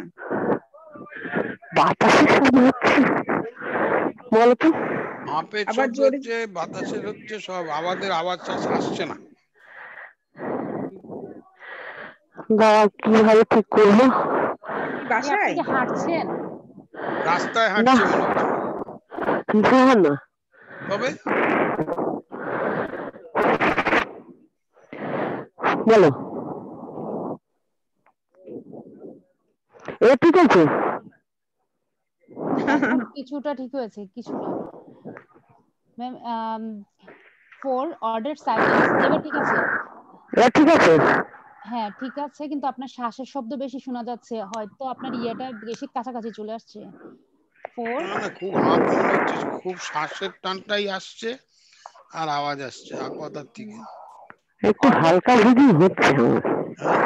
বাতাসের শব্দ হচ্ছে বলতো? হাঁপের আবার শব্দ জোরে হচ্ছে, বাতাসের হচ্ছে, সব আমাদের আওয়াজ আসছে না। দাঁড়া, কিভাবে ঠিক করবো? কি আপনি বাসায়? কি হাঁটছেন? রাস্তায় না হাঁটছে মনে হচ্ছে। না না, তবে বলো। এটা ঠিক আছে? এখন কিছুটা ঠিক হয়েছে, কিছুটা। ম্যাম 4 orders items, এবার ঠিক আছে? এটা ঠিক আছে? হ্যাঁ ঠিক আছে, কিন্তু আপনার শ্বাসের শব্দ বেশি শোনা যাচ্ছে, হয়তো আপনার ইয়েটা বেশি কাছাকাছি চলে আসছে। 4 না না, খুব হাঁপ মনে হচ্ছে, খুব শ্বাসের টানটাই আসছে আর আওয়াজ আসছে কথার থেকে। একটু হালকা ব্রিদিং হচ্ছে আমার, হ্যাঁ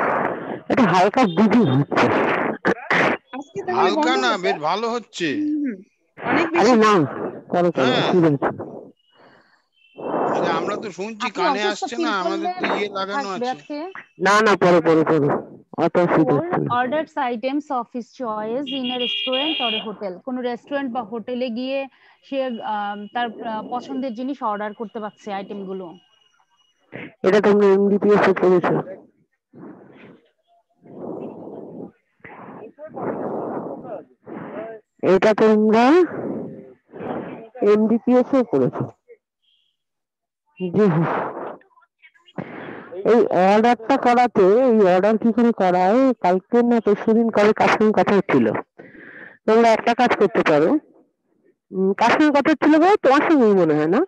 একটু হালকা ব্রিদিং হচ্ছে। আজকে তাহলে হালকা বন্ধ না, করো। বেশ ভালো হচ্ছে। অনেক আরে বেশি। না, করো করো, হ্যাঁ, ঠিক আছে। আরে আমরা তো শুনছি, আপনি কানে অসুস্থ আসছে ফিল না, আমাদের করলে তো ইয়ে লাগানো থাকবে আছে। আজকে। না না, পরে পরে পরে, অত অসুবিধা 4 হচ্ছে না। orders items of his choice in a restaurant or a hotel, কোন রেস্টুরেন্ট বা হোটেলে গিয়ে সে তার পছন্দের জিনিস অর্ডার করতে পারছে আইটেমগুলো। এটা তোমরা এমডিপিএস এ পড়েছো? এটা তোমরা এমডিপিএস এ পড়েছো? জি হ্যাঁ। এই অর্ডারটা করাতে, এই অর্ডার কি করে করা হয়, কালকে না পরশুদিন কবে কার সঙ্গে কথা হচ্ছিল। তোমরা একটা কাজ করতে পারো, কার সঙ্গে কথা হচ্ছিল গো? তোমার সঙ্গেই মনে হয় না?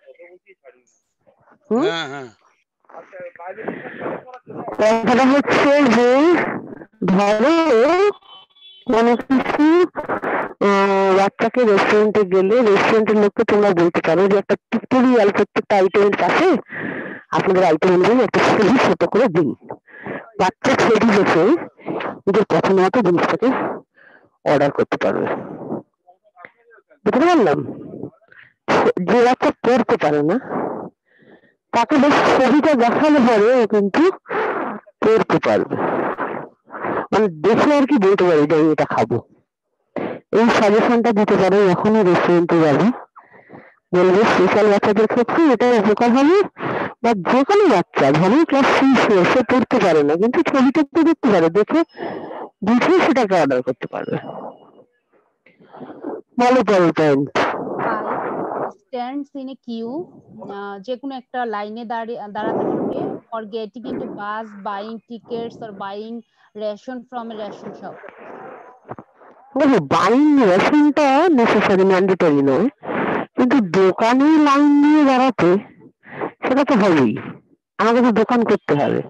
হুম, হ্যাঁ হ্যাঁ, কথাটা হচ্ছে যে ধরো কোনো কিছু বাচ্চাকে রেস্টুরেন্টে গেলে রেস্টুরেন্টের লোককে তোমরা বলতে পারো যে একটা পিক্টোরিয়াল প্রত্যেকটা আইটেমের পাশে আপনাদের আইটেম অনুযায়ী একটা ছবি ছোট করে দিন। বাচ্চা ছবি দেখে নিজের পছন্দ মতো জিনিসটাকে অর্ডার করতে পারবে। বুঝতে পারলাম? যে বাচ্চা পড়তে পারে না তাকে বেশ ছবিটা দেখালে পরে ও কিন্তু পড়তে পারবে, মানে দেখে আর কি বলতে পারে যে আমি এটা খাবো। এই সাজেশনটা দিতে পারো যখনই রেস্টুরেন্টে যাবে, বলবে স্পেশাল বাচ্চাদের ক্ষেত্রে এটা উপকার হবে, বা যে কোনো বাচ্চা ধরো ক্লাস 6 সে পড়তে পারে না কিন্তু ছবিটা একটু দেখতে পারে, দেখে বুঝে সেটাকে অর্ডার করতে পারবে। ভালো point. 5 stands in a queue, যে কোনো একটা লাইনে দাঁড়াতে হবে for getting into bus, buying tickets or buying ration from a ration shop. দেখো, বাইং রেশনটা নেসেসারি, ম্যান্ডেটরি নয়, কিন্তু দোকানে লাইন দিয়ে দাঁড়াতে সেটা তো হবেই। আমাকে তো দোকান করতে হবে,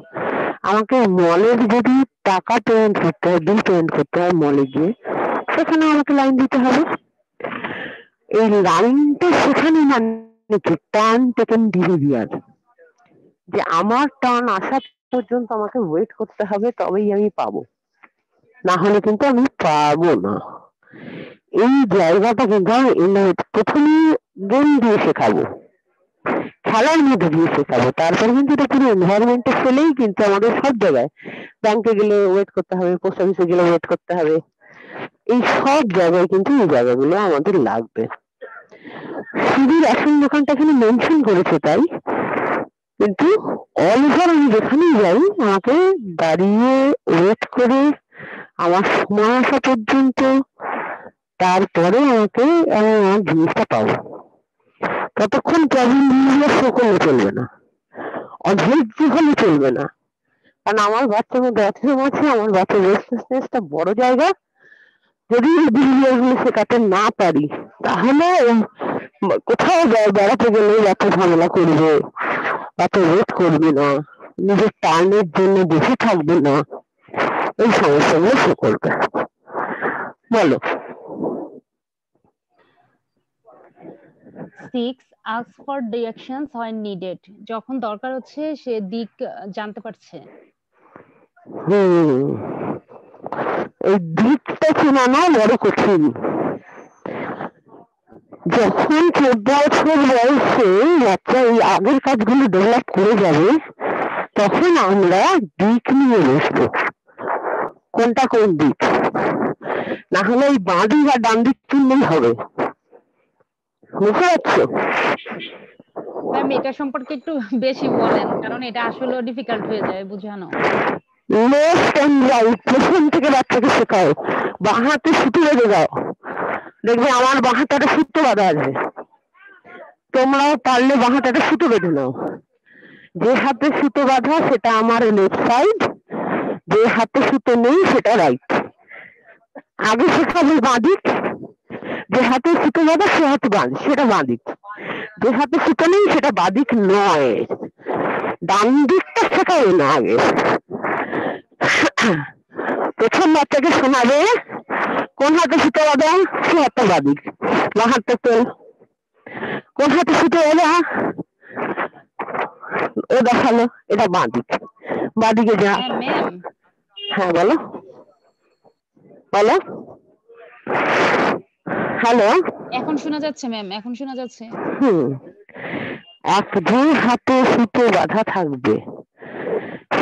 আমাকে মলের যদি টাকা পেমেন্ট করতে হয়, বিল পেমেন্ট করতে হয় মলে গিয়ে, সেখানে আমাকে লাইন দিতে হবে। এই লাইনটা সেখানে মানে কি টার্ন টেকেন বিহেভিয়ার, যে আমার টার্ন আসা পর্যন্ত আমাকে ওয়েট করতে হবে, তবেই আমি পাবো, না হলে কিন্তু আমি পাবো না। এই জায়গাটা কিন্তু আমি প্রথমে গেম দিয়ে শেখাবো, খেলার মধ্যে দিয়ে শেখাবো, তারপরে কিন্তু এটা পুরো এনভায়রনমেন্টে ফেলেই কিন্তু আমাদের সব জায়গায়, ব্যাংকে গেলে ওয়েট করতে হবে, পোস্ট অফিসে গেলে ওয়েট করতে হবে, এই সব জায়গায় কিন্তু এই জায়গাগুলো আমাদের লাগবে। শুধু রেশন দোকানটা এখানে মেনশন করেছে তাই, কিন্তু অল ওভার আমি যেখানেই যাই আমাকে দাঁড়িয়ে ওয়েট করে আমার সময় আসা পর্যন্ত, তারপরে আমাকে আমি আমার জিনিসটা পাবো। ততক্ষণ প্রবলেম বিহেভিয়ার শো করলে চলবে না, অধৈর্য হলে চলবে না, কারণ আমার বাচ্চার মধ্যে অটিজম আছে, আমার বাচ্চার রেস্টলেসনেসটা বড় জায়গা। যদি এই বিহেভিয়ার গুলো শেখাতে না পারি, তাহলে কোথাও বেড়াতে গেলে বাচ্চা ঝামেলা করবে, বাচ্চা ওয়েট করবে না, নিজের টার্নের জন্য বসে থাকবে না, এই সমস্যাগুলো শো করবে। বলো। 6 ask for directions when needed, যখন দরকার হচ্ছে সে দিক জানতে পারছে। এই দিকটা চেনানো বড় কঠিন। যখন 14 বছর বয়সে বাচ্চা এই আগের কাজগুলো ডেভেলপ করে যাবে, তখন আমরা দিক নিয়ে বসবো, কোনটা কোন দিক। না হলে এই বাঁ দিক আর ডান দিক কিনলেই হবে, বুঝতে পারছো? ম্যাম এটা সম্পর্কে একটু বেশি বলেন, কারণ এটা আসলে ডিফিকাল্ট হয়ে যায় বুঝানো। লেফট এন্ড রাইট প্রথম থেকে বাচ্চাকে শেখাও। বাঁ হাতে সুতো বেঁধে দাও, দেখবে আমার বাঁ হাতে একটা সুতো বাঁধা আছে, তোমরাও পারলে বাঁ হাতে একটা সুতো বেঁধে নাও। যে হাতে সুতো বাঁধা সেটা আমার লেফট সাইড, যে হাতে সুতো নেই সেটা রাইট। আগে শেখাবে বাঁ দিক, যে হাতে সুতো বাঁধা সে হাতে সেটা বাঁ দিক, যে হাতে সুতো নেই সেটা বাঁ দিক নয়। ডান দিকটা শেখাবে না আগে। প্রথম বাচ্চাকে শোনাবে কোন হাতে সুতো বাঁধা, সে হাতটা বাঁ দিক, বাঁ হাতটা তোল। কোন হাতে সুতো বাঁধা, ও দেখালো এটা বাঁ দিক, বাঁ দিকে যা। ম্যাম হ্যাঁ বলো বলো। হ্যালো, এখন শোনা যাচ্ছে ম্যাম, এখন শোনা যাচ্ছে। যে হাতে সুতো বাঁধা থাকবে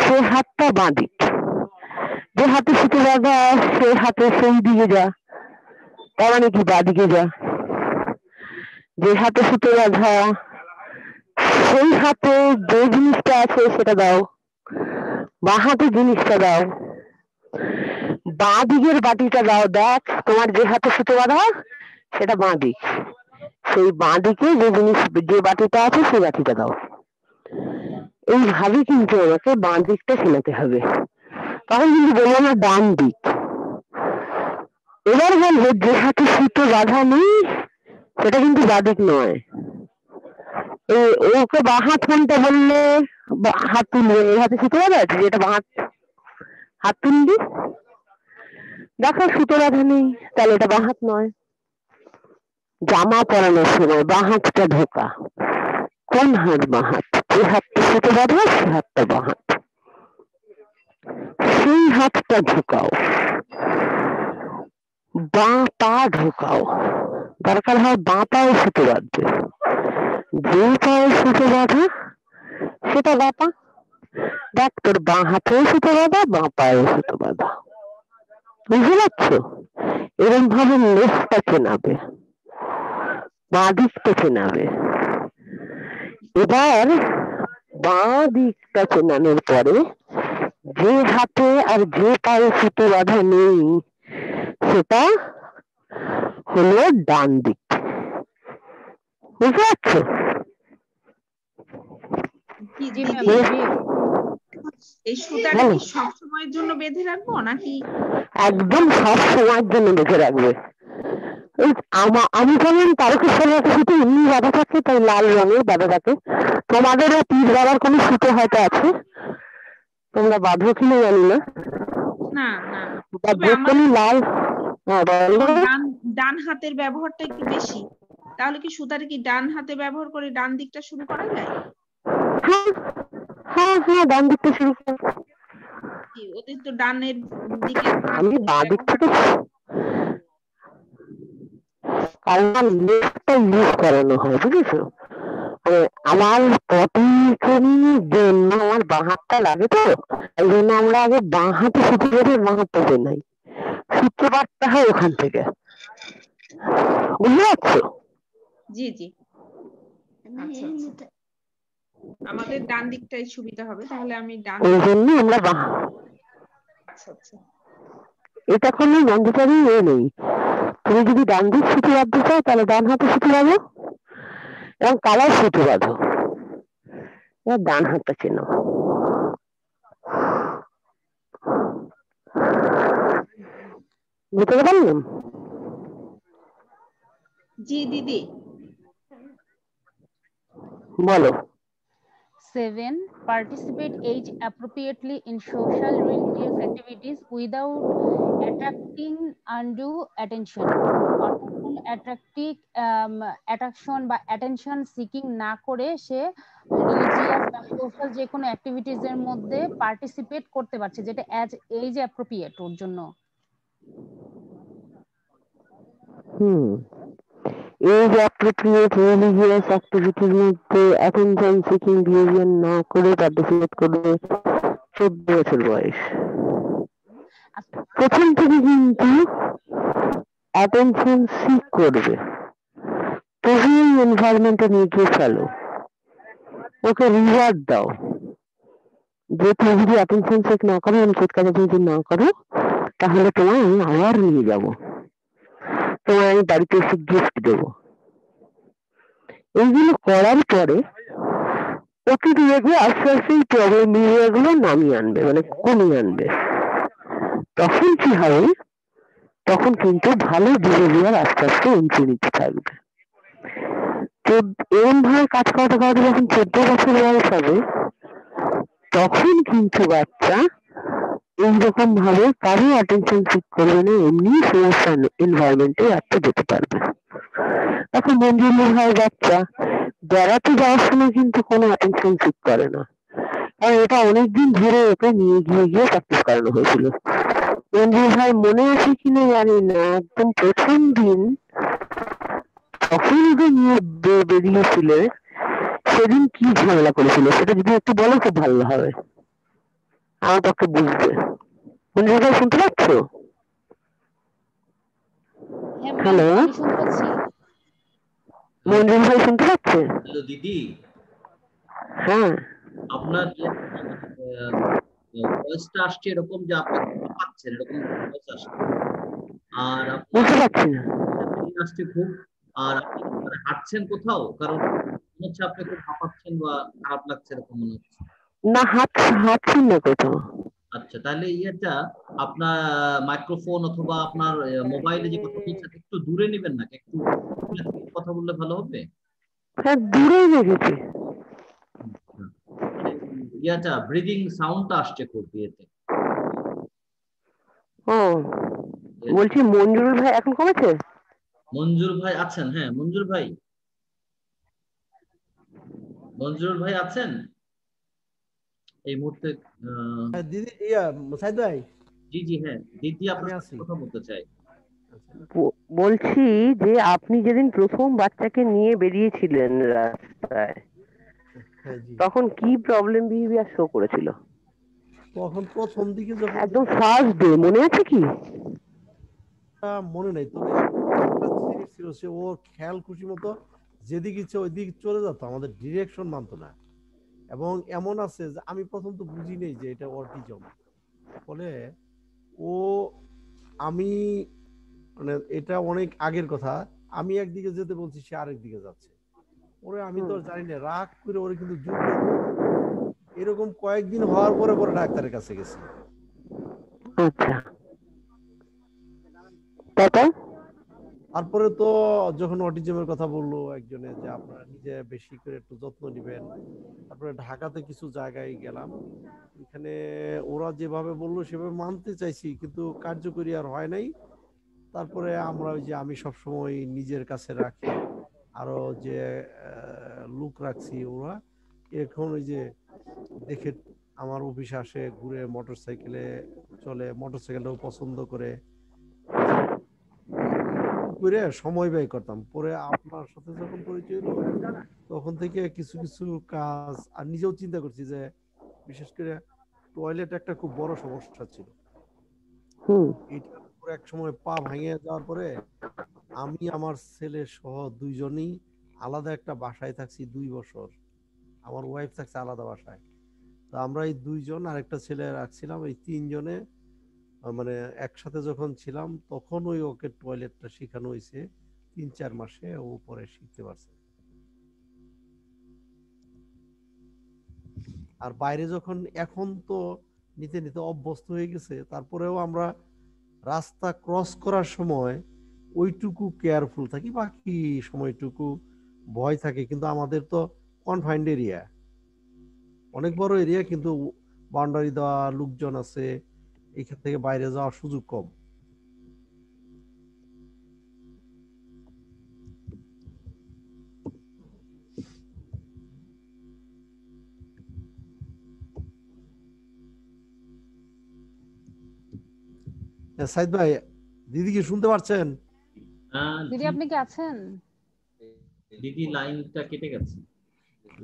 সে হাতটা বাঁ দিক, যে হাতে সুতো বাঁধা সে হাতে সেই দিকে যা, তার মানে কি বাঁ দিকে যা। যে হাতে সুতো বাঁধা সেই হাতে যে জিনিসটা আছে সেটা দাও, বাঁ হাতে জিনিসটা দাও, বাঁ দিকের বাটিটা দাও। দেখ তোমার যে হাতে সুতো বাঁধা সেটা বাঁ দিক, সেই বাঁ দিকে যে জিনিস যে বাটিটা আছে সেই বাটিটা দাও। এইভাবে কিন্তু আমাকে বাঁ দিকটা শেখাতে হবে, তখন কিন্তু বলবো না ডান দিক। এবার বলবো যে হাতে সুতো বাঁধা নেই সেটা কিন্তু বাঁ দিক নয়। ওকে বাঁ হাত কোনটা বললে হাত তুলবে, এই হাতে সুতো বাঁধা আছে যেটা বাঁ হাত, হাত তুলবি, দেখো সুতো বাঁধা নেই, তাহলে এটা বাঁ হাত নয়। জামা পরানোর সময় বাঁ হাতটা ঢোকা, কোন হাত বাঁ হাত, যে হাতটা সুতো বাঁধা সে হাতটা বাঁ হাত, সেই হাতটা ঢোকাও। বাঁ পা ঢোকাও, দরকার হয় বাঁ পায়ে সুতো বাঁধবে, যে পায়ে সুতো বাঁধা সেটা বাঁ পা। দেখ তোর বাঁ হাতেও সুতো বাঁধা, বাঁ পায়েও সুতো বাঁধা, বুঝতে পারছো? এরকম ভাবে লেফটটা চেনাবে, বাঁ দিকটা চেনাবে। এবার বাঁ দিকটা চেনানোর পরে যে হাতে আর যে পায়ে সুতো বাঁধা নেই সেটা হলো ডান দিক, বুঝতে পারছো? জি ম্যাম দিদি জি। এই সুতাটা কি সব সময়ের জন্য বেঁধে রাখবো নাকি? একদম সব সময়ের জন্য বেঁধে রাখবে। আমি যেমন তারকেশ্বরের একটা সুতো এমনি বাঁধা থাকে, তাই লাল রঙের বাঁধা থাকে। তোমাদেরও পীর বাবার কোনো সুতো হয়তো আছে, তোমরা বাঁধো কিনা জানি না, না না, বা তবে যে আমার কোনো লাল। হ্যাঁ বলো। ডান হাতের ব্যবহারটা একটু বেশি, তাহলে কি সুতাটা কি ডান হাতে ব্যবহার করে ডান দিকটা শুরু করা যায়? হ্যাঁ হ্যাঁ হ্যাঁ, ডান দিকটা শুরু করো। ওদের তো ডানের দিকে আমি বাঁ দিক থেকে, কারণ লেফটটা ইউজ করানো হয়, বুঝেছো? আমার পটি ট্রেনিংয়ের জন্য আমার বাঁ হাতটা লাগে, তো এই জন্য আমরা আগে বাঁ হাতে সুতো বেঁধে বাঁ হাতটা বেনাই, সূত্রপাতটা হয় ওখান থেকে, বুঝতে পারছো? জি জি, আচ্ছা আচ্ছা, আমাদের ডান দিকটাই সুবিধা হবে, তাহলে আমি ডান ওই দিক। জন্য আমরা আচ্ছা আচ্ছা, এটা কোনো ম্যান্ডেটরি নেই। তুমি যদি ডান দিক সুতো বাঁধতে চাও তাহলে ডান হাতে সুতো বাঁধো এবং কালার সুতো বাঁধো, এবার ডান হাতটা চেনো। বুঝতে পারলাম? জি দিদি বলো। 7. Participate age appropriately in social religious activities without attracting undue attention. অর্থাৎ কোন অ্যাট্রাকশন বা অ্যাটেনশন সিকিং না করে সে রিলিজিয়াস বা সোশ্যাল যে কোনো অ্যাক্টিভিটিস এর মধ্যে পার্টিসিপেট করতে পারছে, যেটা এজ অ্যাপ্রোপ্রিয়েট ওর জন্য। এজ অ্যাপ্রোপ্রিয়েট রিলিজিয়াস অ্যাক্টিভিটির মধ্যে অ্যাটেনশন সিকিং বিহেভিয়ার না করে পার্টিসিপেট করবে 14 বছর বয়স। প্রথম থেকে কিন্তু অ্যাটেনশন সিক করবে, তবু এনভায়রনমেন্টে নিয়ে গিয়ে ফেলো, ওকে রিওয়ার্ড দাও যে তুমি যদি অ্যাটেনশন সিক না করো, অনুচিত কাজে যদি না করো, তাহলে তোমায় আমি আবার নিয়ে যাবো, তোমায় আমি বাড়িতে এসে গিফট দেবো। এইগুলো করার পরে ওকে দেখবে আস্তে আস্তে এই প্রবলেম বিহেভিয়ার গুলো নামিয়ে আনবে, মানে কমিয়ে আনবে। তখন কি হবে, তখন কিন্তু ভালো বিহেভিয়ার আস্তে আস্তে এন্ট্রি নিতে থাকবে। তো এরম ভাবে কাজ করাতে করাতে যখন 14 বছর বয়স হবে, তখন কিন্তু বাচ্চা এইরকম ভাবে কারো অ্যাটেনশন সিক করবে না, এমনি সমস্ত এনভায়রনমেন্টে বাচ্চা যেতে পারবে। এখন মঞ্জুরি হয় বাচ্চা বেড়াতে যাওয়ার সময় কিন্তু কোনো অ্যাটেনশন সিক করে না, আর এটা অনেকদিন ধরে ওকে নিয়ে গিয়ে প্র্যাকটিস করানো হয়েছিল। মঞ্জুরি ভাই মনে আছে কিনা জানি না, একদম প্রথম দিন যখন ওকে নিয়ে বেরিয়েছিলে সেদিন কি ঝামেলা করেছিল সেটা যদি একটু বলো খুব ভালো হবে আমার পক্ষে বুঝতে। মঞ্জুরি ভাই শুনতে পাচ্ছ? হ্যালো, মঞ্জুরি ভাই শুনতে পাচ্ছে? হ্যালো দিদি। হ্যাঁ, আপনার ভয়েসটা আসছে এরকম যে আপনি পাচ্ছেন, এরকম ভয়েস আসছে, আর বুঝতে পারছি না আসছে খুব। আর আপনি হাঁটছেন কোথাও? কারণ মনে হচ্ছে আপনি খুব হাঁপাচ্ছেন বা খারাপ লাগছে এরকম মনে হচ্ছে। না, হাঁটছি না কোথাও। আচ্ছা, তাহলে ইয়েটা আপনার মাইক্রোফোন অথবা আপনার মোবাইলে যে কথা বলছেন একটু দূরে নেবেন না, একটু কথা বললে ভালো হবে। হ্যাঁ, দূরেই রেখেছি। ইয়াটা ব্রিদিং সাউন্ডটা আসছে খুব ইয়েতে। ও, বলছি মঞ্জুরুল ভাই এখন কমেছে? মঞ্জুর ভাই আছেন? হ্যাঁ, মঞ্জুর ভাই, মঞ্জুর ভাই আছেন এই মুহূর্তে? দিদি সাইদ ভাই। জি জি, হ্যাঁ দিদি আপনার সাথে কথা বলতে চাই। বলছি যে আপনি যেদিন প্রথম বাচ্চাকে নিয়ে বেরিয়েছিলেন রাস্তায়, তখন কি প্রবলেম বিহেভিয়ার শো করেছিল? তখন প্রথম দিকে যখন একদম ফার্স্ট ডে মনে আছে কি? মনে নেই, তবে ছিল সে ওর খেয়াল খুশি মতো যেদিকে ইচ্ছে ওই দিকে চলে যেত, আমাদের ডিরেকশন মানতো না। এবং এমন আছে যে আমি প্রথম তো বুঝি নেই যে এটা অটিজম, ফলে ও আমি মানে এটা অনেক আগের কথা, আমি একদিকে যেতে বলছি সে আরেক দিকে যাচ্ছে, ওরে আমি তো জানি না, রাগ করে ওরে কিন্তু এরকম কয়েকদিন হওয়ার পরে পরে ডাক্তারের কাছে গেছি। আচ্ছা, তারপরে তো যখন অটিজমের কথা বললো একজনে যে আপনারা নিজে বেশি করে একটু যত্ন নেবেন, তারপরে ঢাকাতে কিছু জায়গায় গেলাম, এখানে ওরা যেভাবে বললো সেভাবে মানতে চাইছি, কিন্তু কার্যকরী আর হয় নাই। তারপরে আমরা ওই যে আমি সবসময় নিজের কাছে রাখি, আরো যে লোক রাখছি, ওরা এখন ওই যে দেখে আমার অফিসে আসে, ঘুরে মোটরসাইকেলে চলে, মোটরসাইকেলটাও পছন্দ করে সময় ব্যয় করতাম। পরে আপনার সাথে যখন পরিচয় হলো তখন থেকে কিছু কিছু কাজ আর নিজেও চিন্তা করছি যে বিশেষ করে টয়লেট একটা খুব বড় সমস্যা ছিল। এটার উপর এক সময় পা ভাঙিয়ে যাওয়ার পরে আমি আমার ছেলে সহ দুইজনেই আলাদা একটা বাসায় থাকছি 2 বছর, আমার ওয়াইফ থাকছে আলাদা বাসায়। তো আমরা এই দুইজন আর একটা ছেলে রাখছিলাম, এই 3 জনে মানে একসাথে যখন ছিলাম তখন ওই ওকে টয়লেটটা শেখানো হয়েছে, 3-4 মাসে ও পরে শিখতে পারছে। আর বাইরে যখন এখন তো নিতে নিতে অভ্যস্ত হয়ে গেছে, তারপরেও আমরা রাস্তা ক্রস করার সময় ওইটুকু কেয়ারফুল থাকি, বাকি সময়টুকু ভয় থাকে। কিন্তু আমাদের তো কনফাইন্ড এরিয়া, অনেক বড় এরিয়া, কিন্তু বাউন্ডারি দেওয়া, লোকজন আছে, এখান থেকে বাইরে যাওয়ার সুযোগ কম। সাইদ ভাই, দিদি কি শুনতে পারছেন? দিদি আপনি কি আছেন? দিদি লাইনটা কেটে গেছে।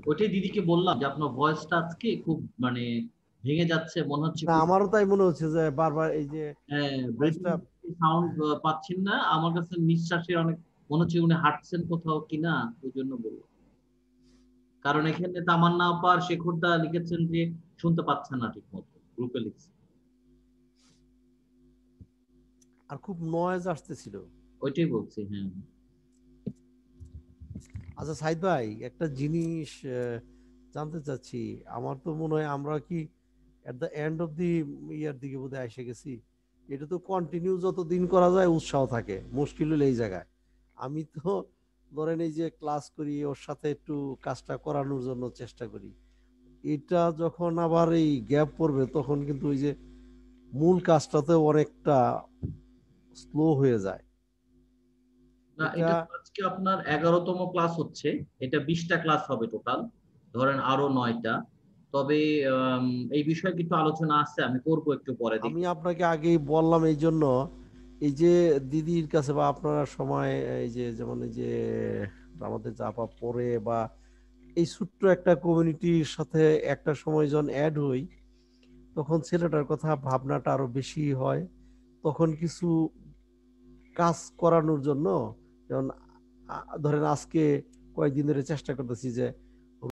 ওইটাই দিদিকে বললাম যে আপনার ভয়েসটা আজকে খুব মানে ভেঙে যাচ্ছে মনে হচ্ছে। না, আমারও তাই মনে হচ্ছে যে বারবার এই যে সাউন্ড পাচ্ছেন না। আমার কাছে নিঃশ্বাসের অনেক মনে হচ্ছে উনি হাঁটছেন কোথাও কিনা, ওই জন্য বললাম। কারণ এখানে তামান্না আপা আর শেখরদা লিখেছেন যে শুনতে পাচ্ছেন না ঠিক মতো, গ্রুপে লিখছে। আর খুব নয়েজ আসতেছিল। ওইটাই বলছি। হ্যাঁ, আচ্ছা সাইদ ভাই, একটা জিনিস জানতে চাচ্ছি। আমার তো মনে হয় আমরা কি at the end of the year দিকে বোধহয় এসে গেছি। এটা তো কন্টিনিউ যতদিন করা যায় উৎসাহ থাকে, মুশকিল হলো এই জায়গায়। আমি তো ধরেন এই যে ক্লাস করি, ওর সাথে একটু কাজটা করানোর জন্য চেষ্টা করি। এটা যখন আবার এই গ্যাপ পড়বে তখন কিন্তু ওই যে মূল কাজটাতে অনেকটা স্লো হয়ে যায়। না এটা আজকে আপনার 11তম ক্লাস হচ্ছে, এটা 20টা ক্লাস হবে টোটাল, ধরেন আরো 9টা। তবে এই বিষয়ে কিছু আলোচনা আছে, আমি করব একটু পরে। আমি আপনাকে আগেই বললাম এই জন্য, এই যে দিদির কাছে বা আপনারা সময় এই যে যেমন এই যে আমাদের জাপা পড়ে বা এই ছোট্ট একটা কমিউনিটির সাথে একটা সময় যখন অ্যাড হই, তখন ছেলেটার কথা ভাবনাটা আরো বেশি হয়। তখন কিছু কাজ করানোর জন্য, যেমন ধরেন আজকে কয়েকদিন ধরে চেষ্টা করতেছি যে